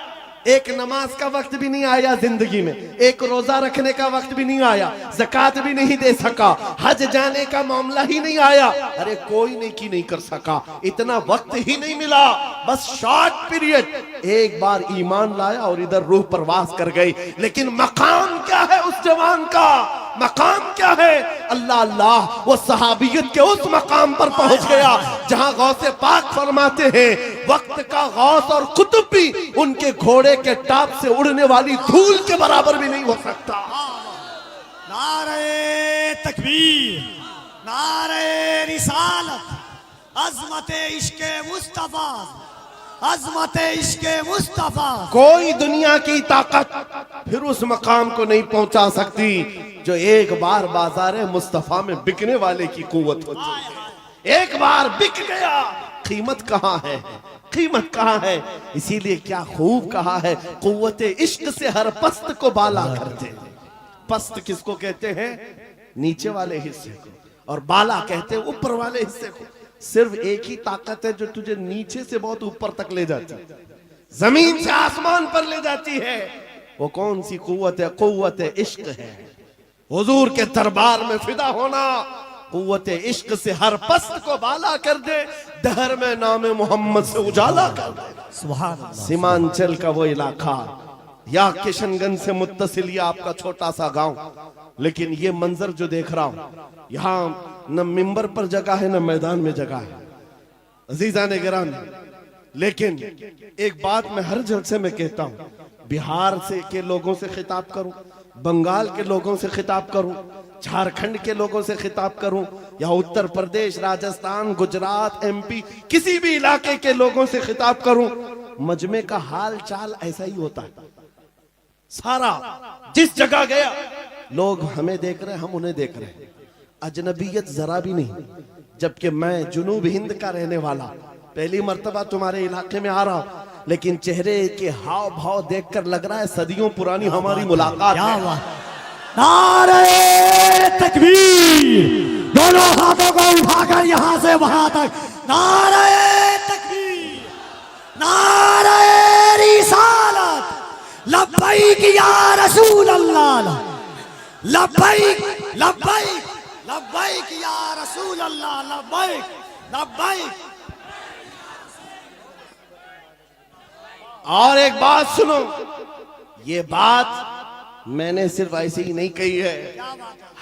एक नमाज का वक्त भी नहीं आया जिंदगी में, एक रोजा रखने का वक्त भी नहीं आया, ज़कात भी नहीं दे सका, हज जाने का मामला ही नहीं आया। अरे कोई नेकी नहीं कर सका, इतना वक्त ही नहीं मिला, बस शॉर्ट पीरियड। एक बार ईमान लाया और इधर रूह परवास कर गई। लेकिन मकाम क्या है उस जवान का, मकाम क्या है? अल्लाह अल्लाह, वो सहाबियत के उस मकाम पर पहुंच गया जहां गौसे पाक फरमाते हैं, वक्त का गौस और कुतुब भी उनके घोड़े के टाप से उड़ने वाली धूल के बराबर भी नहीं हो सकता। नारे तकबीर, नारे रिसालत, अज़मते इश्क़े मुस्तफा, अज़मते इश्क़े मुस्तफा। कोई दुनिया की ताकत फिर उस मकाम को नहीं पहुंचा सकती जो एक बार बाजारे मुस्तफा में बिकने वाले की कुव्वत होती है। एक बार बिक गया, कीमत कहाँ है, कीमत कहाँ है? इसीलिए क्या खूब कहा है, कुव्वत इश्क से हर पस्त को बाला करते। पस्त किसको कहते हैं? नीचे वाले हिस्से को, और बाला कहते हैं ऊपर वाले हिस्से को। सिर्फ एक ही ताकत है जो तुझे नीचे से बहुत ऊपर तक ले जाती है, जमीन से आसमान पर ले जाती है। वो कौन सी कुव्वत है? कुव्वत इश्क है। हुजूर के दरबार में फिदा होना कुव्वत इश्क से हर पस्त को बाला कर दे, दहर में नाम मोहम्मद से उजाला कर दे। सुभान अल्लाह। सीमांचल का वो इलाका या किशनगंज से मुत्तसिल या आपका छोटा सा गांव, लेकिन ये मंजर जो देख रहा हूं, यहाँ न मिंबर पर जगह है न मैदान में जगह है। अजीजा ने गिरान, लेकिन एक बात मैं हर जलसे में कहता हूं, बिहार से के लोगों से खिताब करूं, बंगाल के लोगों से खिताब करूं, झारखंड के लोगों से खिताब करूं, या उत्तर प्रदेश, राजस्थान, गुजरात, एमपी, किसी भी इलाके के लोगों से खिताब करूं, मजमे का हाल चाल ऐसा ही होता है। सारा जिस जगह गया, लोग हमें देख रहे हैं, हम उन्हें देख रहे हैं, अजनबियत जरा भी नहीं। जबकि मैं जुनूब हिंद का रहने वाला, पहली मर्तबा तुम्हारे इलाके में आ रहा हूं, लेकिन चेहरे के हाव भाव देखकर लग रहा है सदियों पुरानी हमारी मुलाकात है। नारे तकबीर, दोनों हाथों को उठाकर यहां से वहां तक, नारे तकबीर, नारे रिसालत, लब्बैक या रसूल अल्लाह, लब्बैक लब्बैक लब्बैक या रसूल अल्लाह, लब्बैक लब्बैक। और एक बात सुनो, ये बात मैंने सिर्फ ऐसे ही नहीं कही है,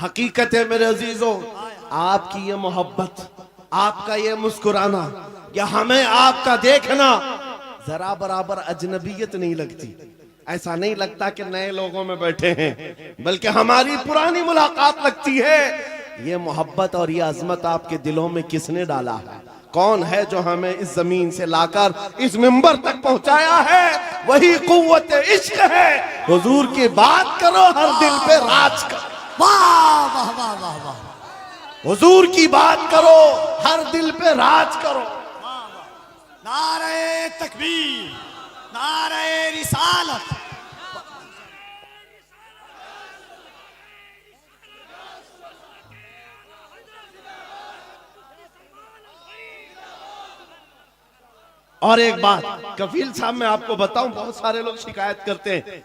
हकीकत है मेरे अजीजों। आपकी ये मोहब्बत, आपका ये मुस्कुराना, या हमें आपका देखना जरा बराबर अजनबियत नहीं लगती। ऐसा नहीं लगता कि नए लोगों में बैठे हैं, बल्कि हमारी पुरानी मुलाकात लगती है। ये मोहब्बत और ये अजमत आपके दिलों में किसने डाला है? कौन है जो हमें इस जमीन से लाकर इस मिंबर तक पहुंचाया है? वही कुव्वत इश्क है। हुजूर की बात करो, हर दिल पे राज करो। वाह वाह वाह वाह वाह। हुजूर की बात करो, हर दिल पे राज करो। नारे तकबीर, नारे रिसालत। और एक बात कफील साहब, मैं आपको बताऊं, बहुत सारे लोग शिकायत करते हैं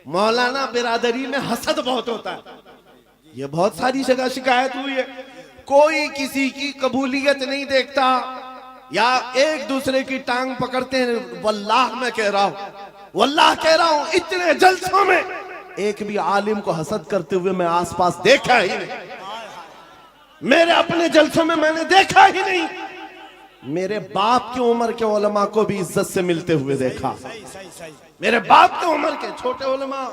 मौलाना बिरादरी में हसद बहुत होता है। ये बहुत सारी जगह शिकायत हुई है, कोई किसी की कबूलियत नहीं देखता, या एक दूसरे की टांग पकड़ते हैं। वल्लाह मैं कह रहा हूं, वल्लाह कह रहा हूं, इतने जलसों में एक भी आलिम को हसद करते हुए मैं आसपास देखा ही नहीं। मेरे अपने जलसों में मैंने देखा ही नहीं। मेरे बाप की उम्र के उलमा को भी इज्जत से मिलते हुए देखा। मेरे बाप की उम्र के छोटे उलमा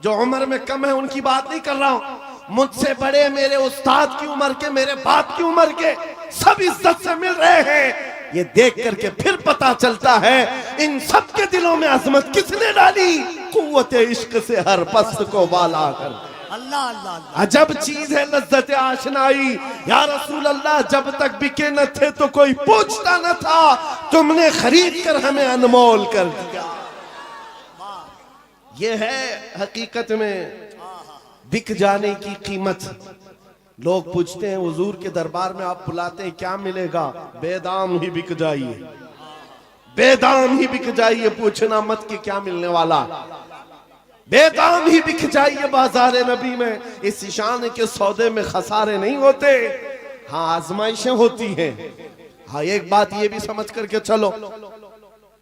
जो उम्र में कम है उनकी बात नहीं कर रहा हूं, मुझसे बड़े मेरे उस्ताद की उम्र के, मेरे बाप की उम्र के सब इज्जत से मिल रहे हैं। ये देख करके फिर पता चलता है इन सब के दिलों में अजमत किसने डाली, कुव्वत इश्क से हर पस्त को वाला कर। अल्लाह अल्लाह अल्लाह। अजब चीज है लज्जत आशनाई। या रसूल अल्लाह, जब तक बिके न थे तो कोई पूछता न था, तुमने खरीद कर हमें अनमोल कर दिया। ये है हकीकत में बिक जाने की कीमत। लोग पूछते हैं हुजूर के दरबार में आप बुलाते हैं क्या मिलेगा? बेदाम ही बिक जाइए, बेदाम ही बिक जाइए, पूछना मत कि क्या मिलने वाला। बेदाम ही बिक जाइए बाजार नबी में। इस शान के सौदे में खसारे नहीं होते, हाँ आजमाइशें होती हैं। हाँ एक बात ये भी समझ करके चलो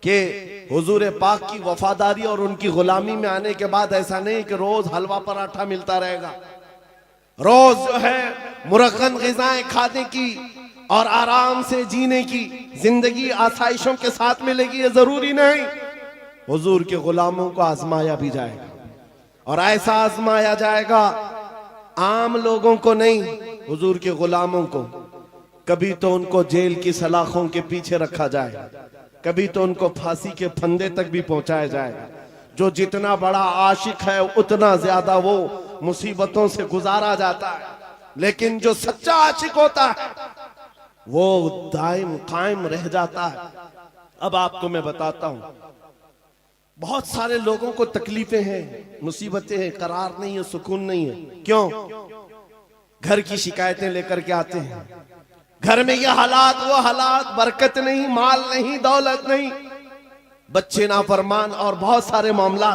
कि हुजूर पाक की वफादारी और उनकी गुलामी में आने के बाद ऐसा नहीं कि रोज हलवा पराठा मिलता रहेगा, रोज जो है मुरक्कन ग़िज़ाएं खाने की और आराम से जीने की जिंदगी आसाइशों के साथ मिलेगी, ये जरूरी नहीं। हुजूर के गुलामों को आजमाया भी जाएगा और ऐसा आजमाया जाएगा, आम लोगों को नहीं, हुजूर के गुलामों को। कभी तो उनको जेल की सलाखों के पीछे रखा जाए, कभी तो उनको फांसी के फंदे तक भी पहुंचाया जाएगा। जो जितना बड़ा आशिक है उतना ज्यादा वो मुसीबतों से गुजारा जाता है, लेकिन जो सच्चा आशिक होता है वो दायम कायम रह जाता है। अब आपको मैं बताता हूं, बहुत सारे लोगों को तकलीफें हैं, मुसीबतें हैं, करार नहीं है, सुकून नहीं है। क्यों? घर की शिकायतें लेकर के आते हैं, घर में ये हालात वो हालात, बरकत नहीं, माल नहीं, दौलत नहीं, बच्चे नाफरमान और बहुत सारे मामला,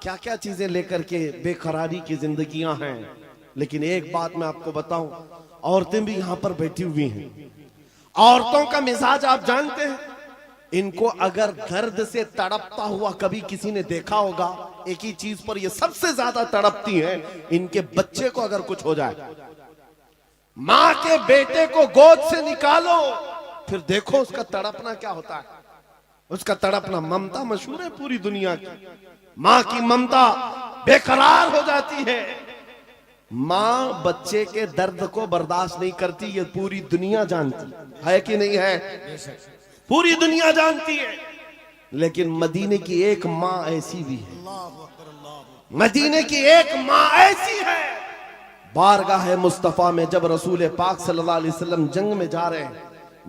क्या क्या चीजें लेकर के बेकरारी की जिंदगियां हैं। लेकिन एक बात मैं आपको बताऊं, औरतें भी यहां पर बैठी हुई हैं। औरतों का मिजाज आप जानते हैं, इनको अगर दर्द से तड़पता हुआ कभी किसी ने देखा होगा, एक ही चीज पर ये सबसे ज्यादा तड़पती हैं, इनके बच्चे को अगर कुछ हो जाए। माँ के बेटे को गोद से निकालो, फिर देखो उसका तड़पना क्या होता है। उसका तड़पना, ममता मशहूर है पूरी दुनिया की, माँ की ममता बेकरार हो जाती है। माँ बच्चे के दर्द को बर्दाश्त नहीं करती, ये पूरी दुनिया जानती है कि नहीं है? पूरी दुनिया जानती है। लेकिन मदीने की एक माँ ऐसी भी है, मदीने की एक माँ ऐसी है, बारगाह मुस्तफा में जब रसूल पाक सल्लल्लाहु अलैहि वसल्लम जंग में जा रहे हैं,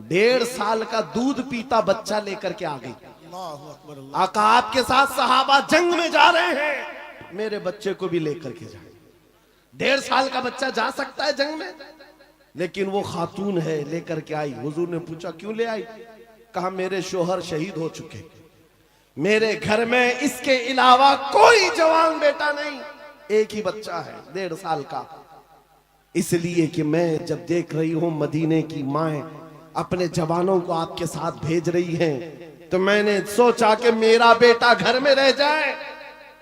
1.5 साल का दूध पीता बच्चा लेकर के आ गई। आका आपके साथ सहाबा जंग में जा रहे हैं, मेरे बच्चे को भी लेकर के जाए। 1.5 साल का बच्चा जा सकता है जंग में? लेकिन वो खातून है, लेकर के आई। हुजूर ने पूछा क्यों ले आई? कहा मेरे शोहर शहीद हो चुके, मेरे घर में इसके अलावा कोई जवान बेटा नहीं, एक ही बच्चा है 1.5 साल का। इसलिए कि मैं जब देख रही हूं मदीने की माएं अपने जवानों को आपके साथ भेज रही हैं, तो मैंने सोचा कि मेरा बेटा घर में रह जाए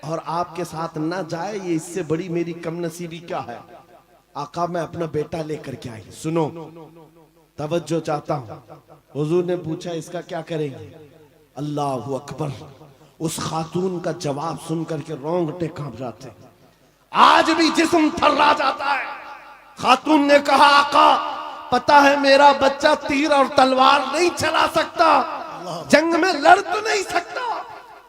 और आपके साथ ना जाए, ये इससे बड़ी मेरी कमनसीबी क्या है। आका मैं अपना बेटा लेकर के आई। सुनो, तवज्जो चाहता हूं। हुजूर ने पूछा इसका क्या करेंगे? अल्लाह अकबर। उस खातून का जवाब सुन करके रोंगटे कांप जाते, आज भी जिस्म थर्रा जाता है। खातून ने कहा आका पता है मेरा बच्चा तीर और तलवार नहीं चला सकता, जंग में लड़ तो नहीं सकता,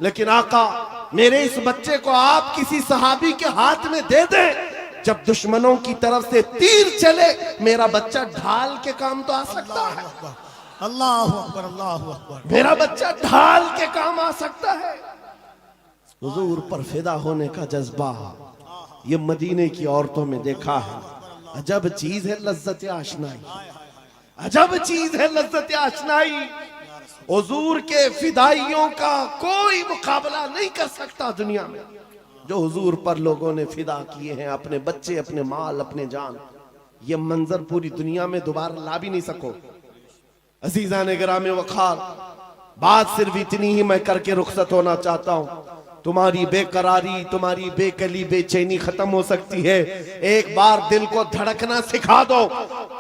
लेकिन आका मेरे इस बच्चे को आप किसी सहाबी के हाथ में दे दें, जब दुश्मनों की तरफ से तीर चले मेरा बच्चा ढाल के काम तो आ सकता है। अल्लाह अकबर, अल्लाह अकबर। मेरा बच्चा ढाल के काम आ सकता है। हुजूर पर फिदा होने का जज्बा ये मदीने की औरतों में देखा है। अजब चीज है लज्जत आशनाई, अजब चीज है लज्जत आशनाई। हुजूर के फिदाइयों का कोई मुकाबला नहीं कर सकता दुनिया में। जो हुजूर पर लोगों ने फिदा किए हैं, अपने बच्चे, अपने माल, अपने जान, ये मंजर पूरी दुनिया में दोबारा ला भी नहीं सको। अजीजा ने गिरामे वखार, बात सिर्फ इतनी ही मैं करके रुखसत होना चाहता हूं। तुम्हारी बेकरारी, तुम्हारी बेकली, बेचैनी खत्म हो सकती है। एक बार दिल को धड़कना सिखा दो,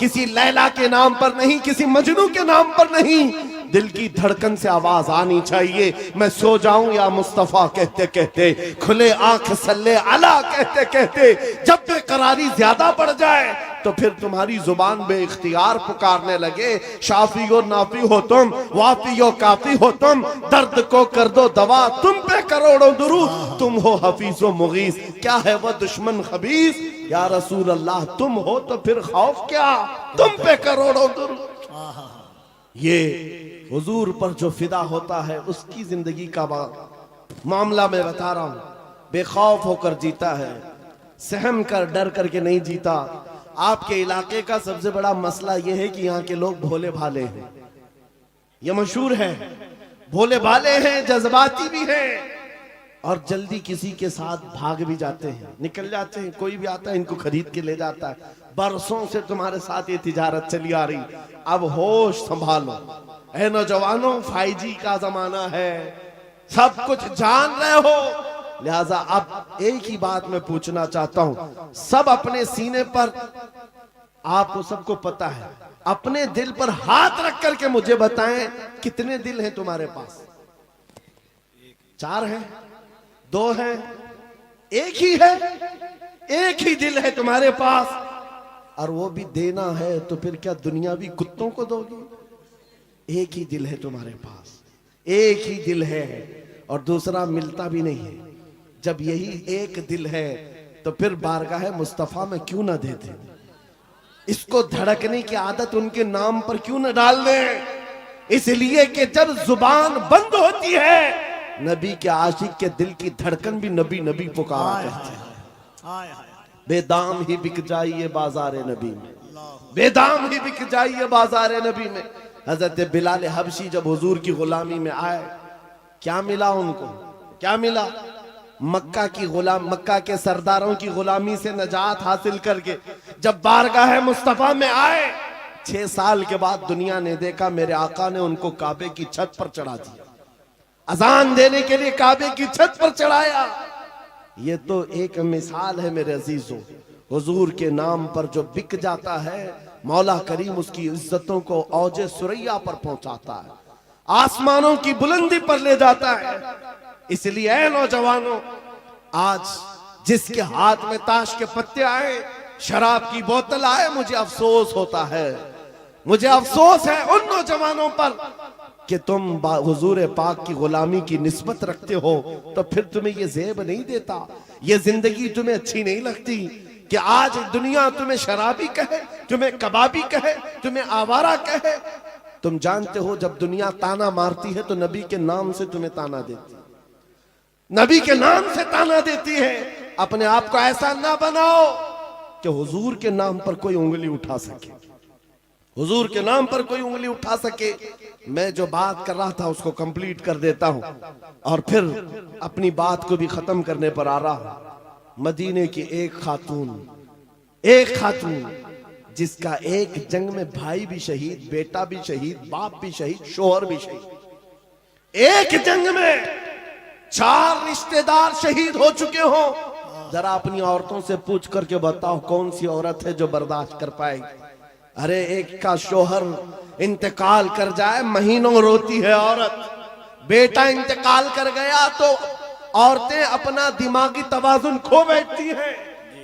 किसी लैला के नाम पर नहीं, किसी मजनू के नाम पर नहीं, दिल की धड़कन से आवाज आनी चाहिए, मैं सो जाऊं या मुस्तफा कहते कहते, खुले आंख सल्ले अला कहते कहते। जब बेकरारी ज्यादा बढ़ जाए तो फिर तुम्हारी जुबान बेइख्तियार पुकारने लगे, शाफी और नाफी हो तुम, वाफी और काफी हो तुम, दर्द को कर दो दवा, तुम पे करोड़ों दुरूद, तुम हो हफीज व मुगीस, क्या है वह दुश्मन खबीस, या रसूल अल्लाह तुम हो तो फिर खौफ क्या, तुम पे करोड़ों दुरूद। ये हुजूर पर जो फिदा होता है उसकी जिंदगी का मामला मैं बता रहा हूं। बेखौफ होकर जीता है, सहम कर डर करके नहीं जीता। आपके इलाके का सबसे बड़ा मसला यह है कि यहाँ के लोग भोले भाले हैं, यह मशहूर है, भोले भाले हैं, जज्बाती भी हैं और जल्दी किसी के साथ भाग भी जाते हैं, निकल जाते हैं। कोई भी आता है इनको खरीद के ले जाता है। बरसों से तुम्हारे साथ ये तिजारत चली आ रही, अब होश संभालो। है नौजवानों, 5G का जमाना है, सब कुछ जान रहे हो, लिहाजा अब एक ही बात मैं पूछना चाहता हूं, सब अपने सीने पर, आपको सबको पता है, अपने दिल पर हाथ रख करके मुझे बताएं कितने दिल हैं तुम्हारे पास? 4 हैं, 2 हैं, एक ही है? एक ही दिल है तुम्हारे पास, और वो भी देना है तो फिर क्या दुनियावी कुत्तों को दोगे? एक ही दिल है तुम्हारे पास, एक ही दिल है और दूसरा मिलता भी नहीं है। जब यही एक दिल है तो फिर बारगाह मुस्तफा में क्यों ना देते? इसको धड़कने की आदत उनके नाम पर क्यों न डाल दें? इसलिए कि जब जुबान बंद होती है, नबी के आशिक के दिल की धड़कन भी नबी नबी पुकारा करती है। बेदाम ही बिक जाइए बाजार नबी में, बेदाम ही बिक जाइए बाजार नबी में। हजरत बिलाल हबशी जब हुजूर की गुलामी में आए, क्या मिला उनको? क्या मिला? मक्का की गुलाम, मक्का के सरदारों की गुलामी से नजात हासिल करके जब बारगाह मुस्तफा में आए, 6 साल के बाद दुनिया ने देखा मेरे आका ने उनको काबे की छत पर चढ़ा दिया, अजान देने के लिए काबे की छत पर चढ़ाया। ये तो एक मिसाल है मेरे अजीजों, हुजूर के नाम पर जो बिक जाता है, मौला करीम उसकी इज्जतों को औजे सुरैया पर पहुंचाता है, आसमानों की बुलंदी पर ले जाता है। इसलिए ऐ नौजवानों, आज जिसके हाथ में ताश के पत्ते आए, शराब की बोतल आए, मुझे अफसोस होता है, मुझे अफसोस है उन नौजवानों पर कि तुम हुजूर पाक की गुलामी की निस्बत रखते हो, तो फिर तुम्हें ये ज़ेब नहीं देता, ये जिंदगी तुम्हें अच्छी नहीं लगती कि आज दुनिया तुम्हें शराबी कहे, तुम्हें कबाबी कहे, तुम्हें आवारा कहे। तुम जानते हो जब दुनिया ताना मारती है तो नबी के नाम से तुम्हें ताना देती है, नबी के नाम से ताना देती है। अपने आप को ऐसा ना बनाओ कि हुजूर के नाम पर कोई उंगली उठा सके, हुजूर के नाम पर कोई उंगली उठा सके। मैं जो बात कर रहा था उसको कंप्लीट कर देता हूं और फिर अपनी बात को भी खत्म करने पर आ रहा हूं। मदीने की एक खातून जिसका एक जंग में भाई भी शहीद, बेटा भी शहीद, बाप भी शहीद, शोहर भी शहीद, एक जंग में 4 रिश्तेदार शहीद हो चुके हो। जरा अपनी औरतों से पूछ करके बताओ कौन सी औरत है जो बर्दाश्त कर पाएगी? अरे एक का शोहर इंतकाल कर जाए, महीनों रोती है औरत। बेटा इंतकाल कर गया तो औरतें अपना दिमागी तवाजुन खो बैठती हैं,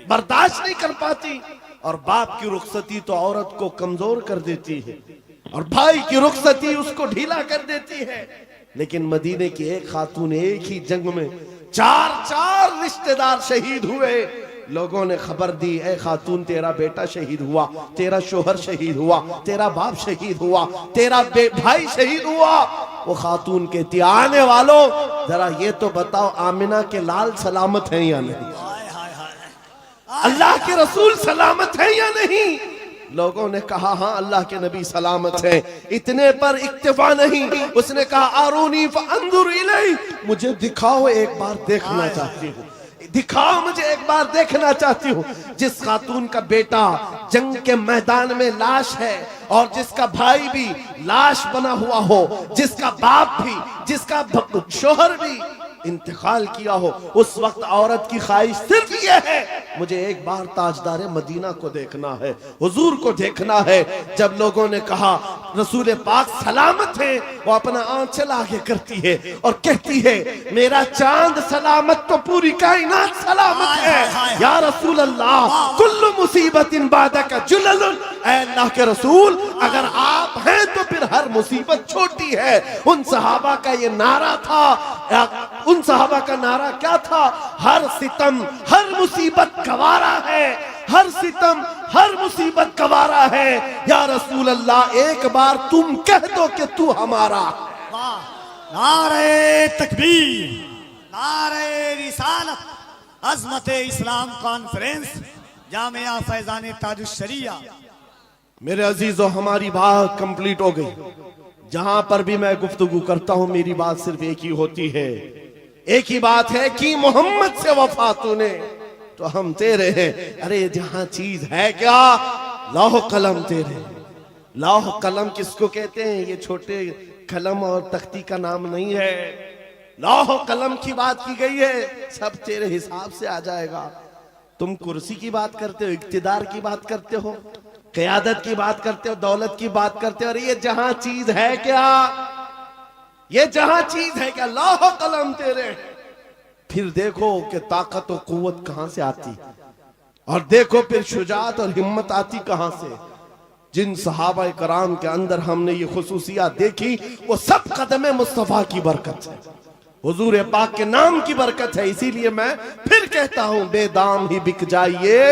बर्दाश्त नहीं कर पाती। और बाप की रुखसती तो औरत को कमजोर कर देती है और भाई की रुखसती उसको ढीला कर देती है। लेकिन मदीने की एक खातून एक ही जंग में 4 रिश्तेदार शहीद हुए। लोगों ने खबर दी, ए खातून तेरा बेटा शहीद हुआ, तेरा शोहर शहीद हुआ, तेरा बाप शहीद हुआ, तेरा भाई शहीद हुआ। वो खातून कहती, आने वालों जरा ये तो बताओ आमिना के लाल सलामत हैं या नहीं? अल्लाह के रसूल सलामत है या नहीं? लोगों ने कहा हाँ अल्लाह के नबी सलामत हैं। इतने पर इक्तिफा नहीं, उसने कहा आरूनी फअंजुर इलैहि, मुझे दिखाओ, एक बार देखना चाहती हूँ, दिखाओ मुझे, एक बार देखना चाहती हूँ। जिस खातून का बेटा जंग के मैदान में लाश है और जिसका भाई भी लाश बना हुआ हो, जिसका बाप भी, जिसका शोहर भी इंतकाल किया हो, उस वक्त औरत की ख्वाहिश सिर्फ ये है, मुझे एक बार ताजदार मदीना को देखना है, हुजूर को देखना है। जब लोगों ने कहा रसूल पाक सलामत है, वो अपना आंचल आगे करती है और कहती है मेरा चांद सलामत तो पूरी कायनात सलामत है। या रसूल अल्लाह कुल्लु मुसीबतिन बादका जुललुन, ऐ अल्लाह के रसूल अगर आप हैं तो फिर हर मुसीबत छोटी है। उन सहाबा का ये नारा था, उन सहाबा का नारा क्या था? हर सितम हर मुसीबत गवारा है, हर सितम हर मुसीबत गवारा है। या रसूल अल्लाह एक बार तुम कह दो कि तू हमारा। नारे तकबीर, नारे रिसालत, अज़मत इस्लाम कॉन्फ्रेंस, जामिया फैजान ताजुश्शरिया। मेरे अजीजों, हमारी बात कंप्लीट हो गई। जहां पर भी मैं गुफ्तगू करता हूं मेरी बात सिर्फ एक ही होती है, एक ही बात है कि मोहम्मद से वफा तूने तो हम तेरे हैं। अरे जहां चीज है क्या, लौह कलम तेरे। लौह कलम किसको कहते हैं? ये छोटे कलम और तख्ती का नाम नहीं है, लौह कलम की बात की गई है। सब तेरे हिसाब से आ जाएगा। तुम कुर्सी की बात करते हो, इक्तिदार की बात करते हो, क़यादत की बात करते हो, दौलत की बात करते हो। अरे ये जहां चीज है क्या, ये जहां चीज है क्या, लौह कलम तेरे। फिर देखो कि ताकत और कुव्वत कहां से आती, और देखो फिर शुजाअत और हिम्मत आती कहां से। जिन सहाबा कराम के अंदर हमने ये खुसूसियात देखी, वो सब कदम मुस्तफा की बरकत है, हुजूर पाक के नाम की बरकत है। इसीलिए मैं फिर कहता हूं बेदाम ही बिक जाइए,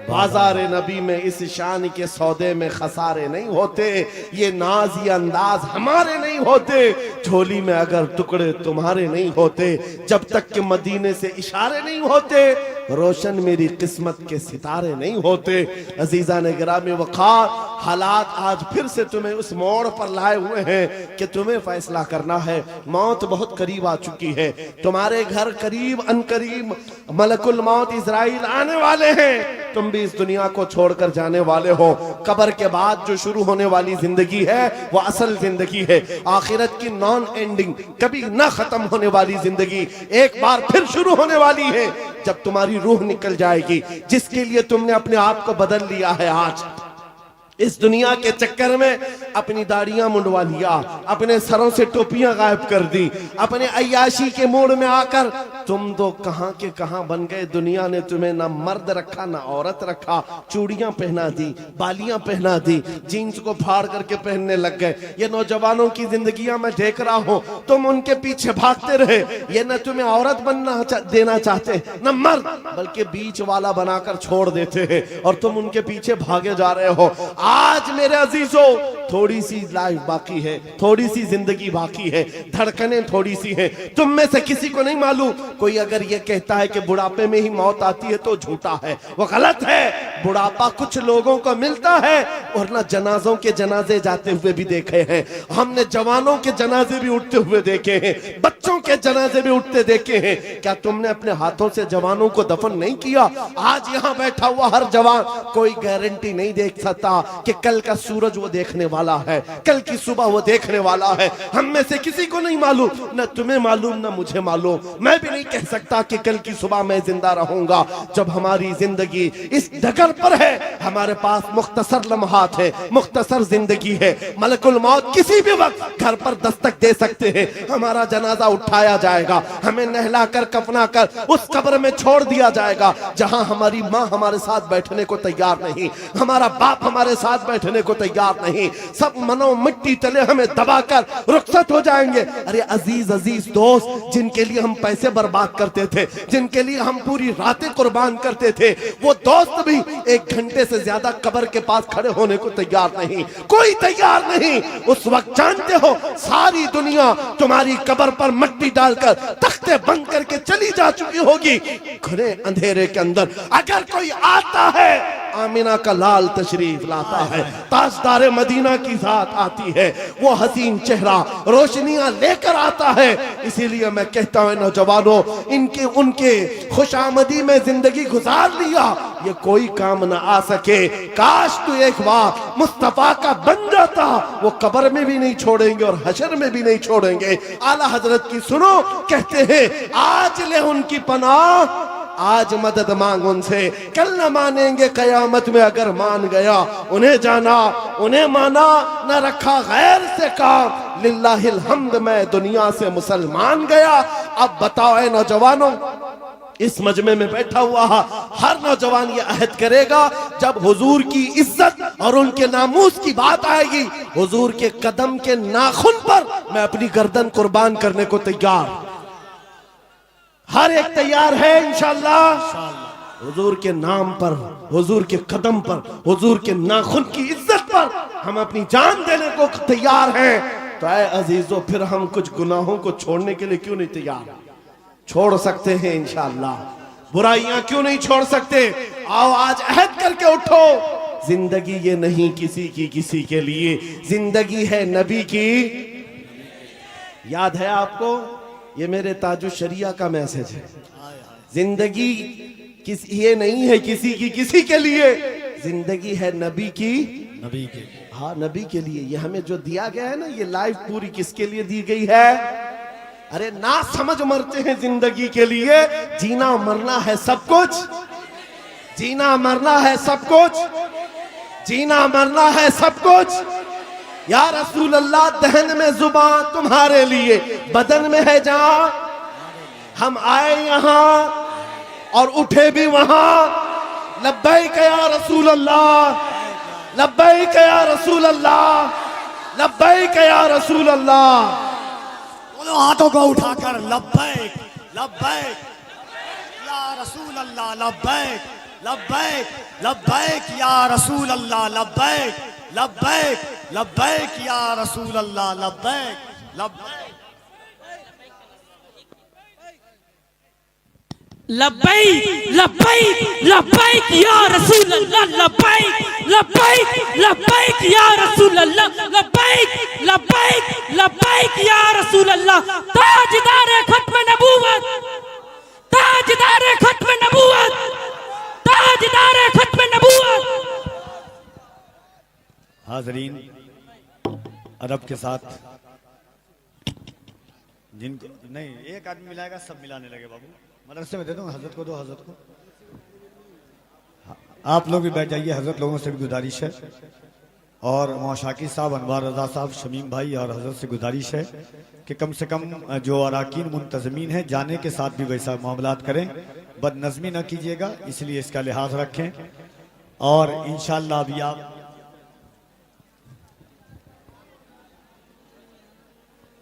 बाजार नबी में इस शान के सौदे में खसारे नहीं होते। ये नाज ये अंदाज हमारे नहीं होते, झोली में अगर टुकड़े तुम्हारे नहीं होते, जब तक कि मदीने से इशारे नहीं होते, रोशन मेरी किस्मत के सितारे नहीं होते। अजीजा ने गिरामी वक़ार, हालात आज फिर से तुम्हें उस मोड़ पर लाए हुए हैं कि तुम्हें फैसला करना है। मौत बहुत करीब आ चुकी है, तुम्हारे घर करीब अनकरीब मलकुल मौत इजराइल आने वाले हैं। तुम भी इस दुनिया को छोड़कर जाने वाले हो। कब्र के बाद जो शुरू होने वाली जिंदगी है वो असल जिंदगी है, आखिरत की नॉन एंडिंग, कभी ना खत्म होने वाली जिंदगी एक बार फिर शुरू होने वाली है, जब तुम्हारी रूह निकल जाएगी। जिसके लिए तुमने अपने आप को बदल लिया है, आज इस दुनिया के चक्कर में अपनी दाढ़ियां मुंडवा लिया, अपने सरों से टोपियां गायब कर दी, अपने अय्याशी के मूड में आकर तुम तो कहां के कहां बन गए। दुनिया ने तुम्हें ना मर्द रखा ना औरत रखा, चूड़ियां पहना दी, बालियां पहना दी, जीन्स को फाड़ करके पहनने लग गए। ये नौजवानों की जिंदगियां मैं देख रहा हूं, तुम उनके पीछे भागते रहे। ये न तुम्हें औरत बनना देना चाहते न मर्द, बल्कि बीच वाला बनाकर छोड़ देते हैं और तुम उनके पीछे भागे जा रहे हो। आज मेरे अजीजों, थोड़ी सी लाइफ बाकी है, थोड़ी सी जिंदगी बाकी है, धड़कनें थोड़ी सी हैं। तुम में से किसी को नहीं मालूम, कोई अगर ये कहता है कि बुढ़ापे में ही मौत आती है तो झूठा है, वो गलत है। बुढ़ापा कुछ लोगों को मिलता है, और ना जनाजों के जनाजे जाते हुए भी देखे हैं हमने, जवानों के जनाजे भी उठते हुए देखे हैं, बच्चों के जनाजे भी उठते देखे हैं। क्या तुमने अपने हाथों से जवानों को दफन नहीं किया? आज यहाँ बैठा हुआ हर जवान कोई गारंटी नहीं देख सकता कि कल का सूरज वो देखने वाला है, कल की सुबह वो देखने वाला है। हम में से किसी को नहीं मालूम, न तुम्हें मालूम न मुझे मालूम। मैं भी नहीं कह सकता कि कल की सुबह मैं जिंदा रहूंगा। जब हमारी जिंदगी इस डगर पर है, हमारे पास मुख्तसर लम्हात है, मुख्तसर जिंदगी है। मलकुल मौत किसी भी वक्त घर पर दस्तक दे सकते हैं। हमारा जनाजा उठाया जाएगा, हमें नहलाकर कफनाकर उस कब्र में छोड़ दिया जाएगा जहां हमारी माँ हमारे साथ बैठने को तैयार नहीं, हमारा बाप हमारे साथ बैठने को तैयार नहीं। सब मनो मिट्टी तले हमें दबाकर रुखसत हो जाएंगे। अरे अजीज अजीज दोस्त, जिनके लिए हम पैसे बर्बाद करते थे, जिनके लिए हम पूरी रातें कुर्बान करते थे, वो दोस्त भी एक घंटे से ज्यादा कब्र के पास खड़े होने को तैयार नहीं, कोई तैयार नहीं। उस वक्त जानते हो सारी दुनिया तुम्हारी कब्र पर मिट्टी डालकर तख्ते बंद करके चली जा चुकी होगी। घने अंधेरे के अंदर अगर कोई आता है, आमिना का लाल तशरीफ लाता है, ताजदार मदीना की जात आती है, वो हसीन चेहरा रोशनियां लेकर आता है। इसीलिए मैं कहता हूं नौजवानों, इनके उनके खुशामदी में जिंदगी गुजार लिया, ये कोई काम ना आ सके। काश तू एक बार मुस्तफा का बन जाता, वो कब्र में भी नहीं छोड़ेंगे और हशर में भी नहीं छोड़ेंगे। आला हजरत की सुनो, कहते हैं आज ले उनकी पनाह, आज मदद मांग उनसे, कल न मानेंगे कयामत में अगर मान गया। उन्हें जाना उन्हें माना, न रखा गैर से काम, लिल्लाहिल हम्द मैं दुनिया से मुसलमान गया। अब बताओ ऐ नौजवानों, इस मजमे में बैठा हुआ हर नौजवान ये अहद करेगा, जब हुजूर की इज्जत और उनके नामूस की बात आएगी, हुजूर के कदम के नाखून पर मैं अपनी गर्दन कुर्बान करने को तैयार। हर एक तैयार है इंशाअल्लाह। हुजूर के नाम पर, हुजूर के कदम पर, हुजूर के नाखून की इज्जत पर हम अपनी जान देने को तैयार हैं। तो ऐ अजीजों, फिर हम कुछ गुनाहों को छोड़ने के लिए क्यों नहीं तैयार? छोड़ सकते हैं इंशाअल्लाह। बुराइयां क्यों नहीं छोड़ सकते? आओ आज अहद करके उठो। जिंदगी ये नहीं किसी की किसी के लिए, जिंदगी है नबी की। याद है आपको, ये मेरे ताजु शरिया का मैसेज है। जिंदगी ये नहीं है किसी की किसी के लिए, जिंदगी है नबी की, नबी के। हाँ, नबी के लिए। ये हमें जो दिया गया है ना, ये लाइफ पूरी किसके लिए दी गई है? अरे ना समझ मरते हैं जिंदगी के लिए। जीना मरना है सब कुछ, जीना मरना है सब कुछ, जीना मरना है सब कुछ। या रसूल अल्लाह, दहन में जुबान तुम्हारे लिए, बदन में है जान। हम आए यहाँ और उठे भी वहां। लब्बैक या रसूल अल्लाह, लब्बैक या रसूल अल्लाह, लब्बैक या रसूल अल्लाह। दोनों हाथों को उठाकर लब्बैक लब्बैक या रसूल अल्लाह, लब्बैक लब्बैक लब्बैक या रसूल अल्लाह, लब्बैक लब्बैक लब्बैक या रसूल अल्लाह, लब्बैक लब्बैक लब्बैक लब्बैक लब्बैक या रसूल अल्लाह, लब्बैक लब्बैक लब्बैक या रसूल अल्लाह, लब्बैक लब्बैक लब्बैक या रसूल अल्लाह। ताजदार खत्म नबूवत, ताजदार खत्म नबूवत, ताजदार खत्म नबूवत। हाजरीन, अदब के साथ जिनको नहीं, एक आदमी मिलाएगा सब मिलाने लगे। बाबू मदरसे में दे दो, हजरत को दो, हजरत को। आप लोग भी बैठ जाइए, हजरत लोगों से भी गुजारिश है। और मौशाकी साहब, अनवार रजा साहब, शमीम भाई और हजरत से गुजारिश है कि कम से कम जो अराकीन मुंतजमीन है, जाने के साथ भी वैसा मामलात करें, बदनज़मी न कीजिएगा, इसलिए इसका लिहाज रखें। और इंशाअल्लाह अभी आप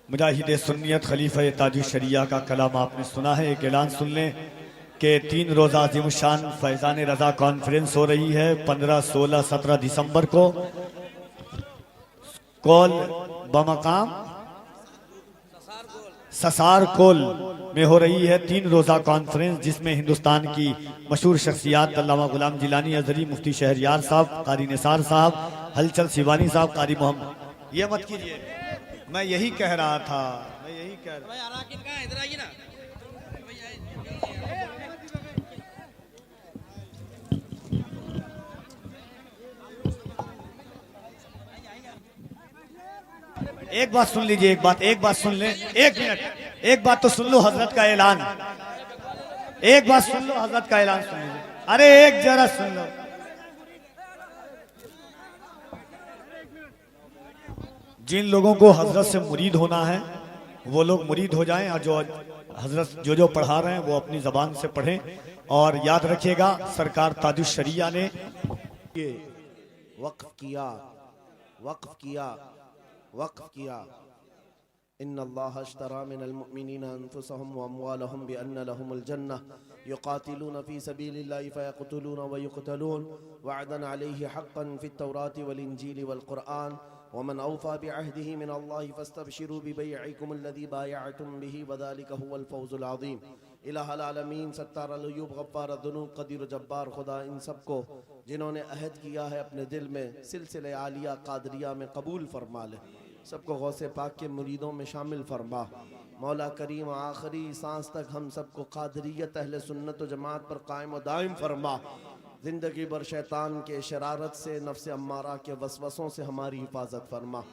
मुजाहिद सुन्नियत खलीफा ताजुश शरिया का कलाम आपने सुना है। एक ऐलान सुन लें कि 3 रोज़ा अज़ीमुशान फैज़ान रज़ा कॉन्फ्रेंस हो रही है 15, 16, 17 दिसंबर को कोल बमकाम ससार कोल में हो रही है 3 रोज़ा कॉन्फ्रेंस, जिसमें हिंदुस्तान की मशहूर शख्सियात अल्लामा गुलाम जिलानी अजहरी, मुफ्ती शहरयार साहब, कारी निसार साहब, हलचल शिवानी साहब, कारी मोहम्मद। ये मत कीजिए, मैं यही कह रहा था, मैं यही कह रहा एक बात सुन लीजिए, एक बात सुन ले, 1 मिनट, एक बात तो सुन लो हजरत का ऐलान, एक बात सुन लो हजरत का ऐलान सुन लीजिए। अरे एक जरा सुन लो। जिन लोगों को हजरत से मुरीद होना है वो लोग मुरीद हो जाएं, और जो हजरत जो पढ़ा रहे हैं वो अपनी जबान से पढ़ें। और याद रखिएगा, सरकार ताजुश शरिया ने वक्फ किया, वक्फ किया, वक्फ किया। इन्नल्लाह अश्तरा मिनल मुमिनीना अनफुसहुम व अम्वालहुम बिअन्न लहुमुल जन्नह युकातिलून फी सबीलिल्लाहि फयक़तुलून व युक़तलून वअदन अलैहि हक़्क़न फित तौराति वल इंजीलि वल क़ुरआन वमन औफ़ा बिअहदिही मिनल्लाहि फस्तबशिरू बिबैइकुमुल्लज़ी बायअतुम बिही वज़ालिका हुवल फ़ौज़ुल अज़ीम। इलाहुल आलमीन, सत्तार अल-अयूब, गफ्फार दुनूब, कदीर जब्बार खुदा इन सबको जिन्होंने अहद किया है अपने दिल में सिलसिले आलिया कादरिया में कबूल फरमा ले, सबको गौसे पाक के मुरीदों में शामिल फरमा। मौला करीम आखिरी सांस तक हम सबको कादरियत अहले सुन्नत व जमात पर कायम व दायम फरमा। ज़िंदगी भर शैतान के शरारत से, नफ्स अम्मारा के वसवसों से हमारी हिफाजत फरमा।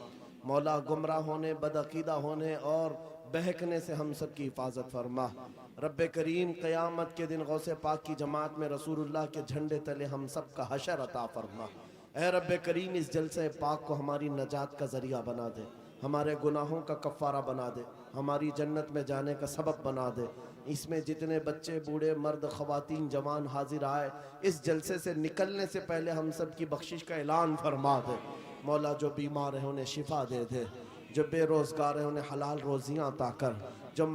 मौला गुमराह होने, बदअकीदा होने और बहकने से हम सब की हिफाजत फरमा। रब्बे करीम क़यामत के दिन गौसे पाक की जमात में रसूलुल्लाह के झंडे तले हम सब का हशर अता फरमा। ऐ रब्बे करीम इस जलसे पाक को हमारी नजात का ज़रिया बना दे, हमारे गुनाहों का कफ़ारा बना दे, हमारी जन्नत में जाने का सबब बना दे। इसमें जितने बच्चे, बूढ़े, मर्द, ख़वातीन, जवान हाजिर आए, इस जलसे से निकलने से पहले हम सब की बख्शिश का ऐलान फरमा दे। मौला जो बीमार हैं उन्हें शिफा दे दे, जो बेरोज़गार हैं उन्हें हलाल रोज़ियाँ अता कर, जो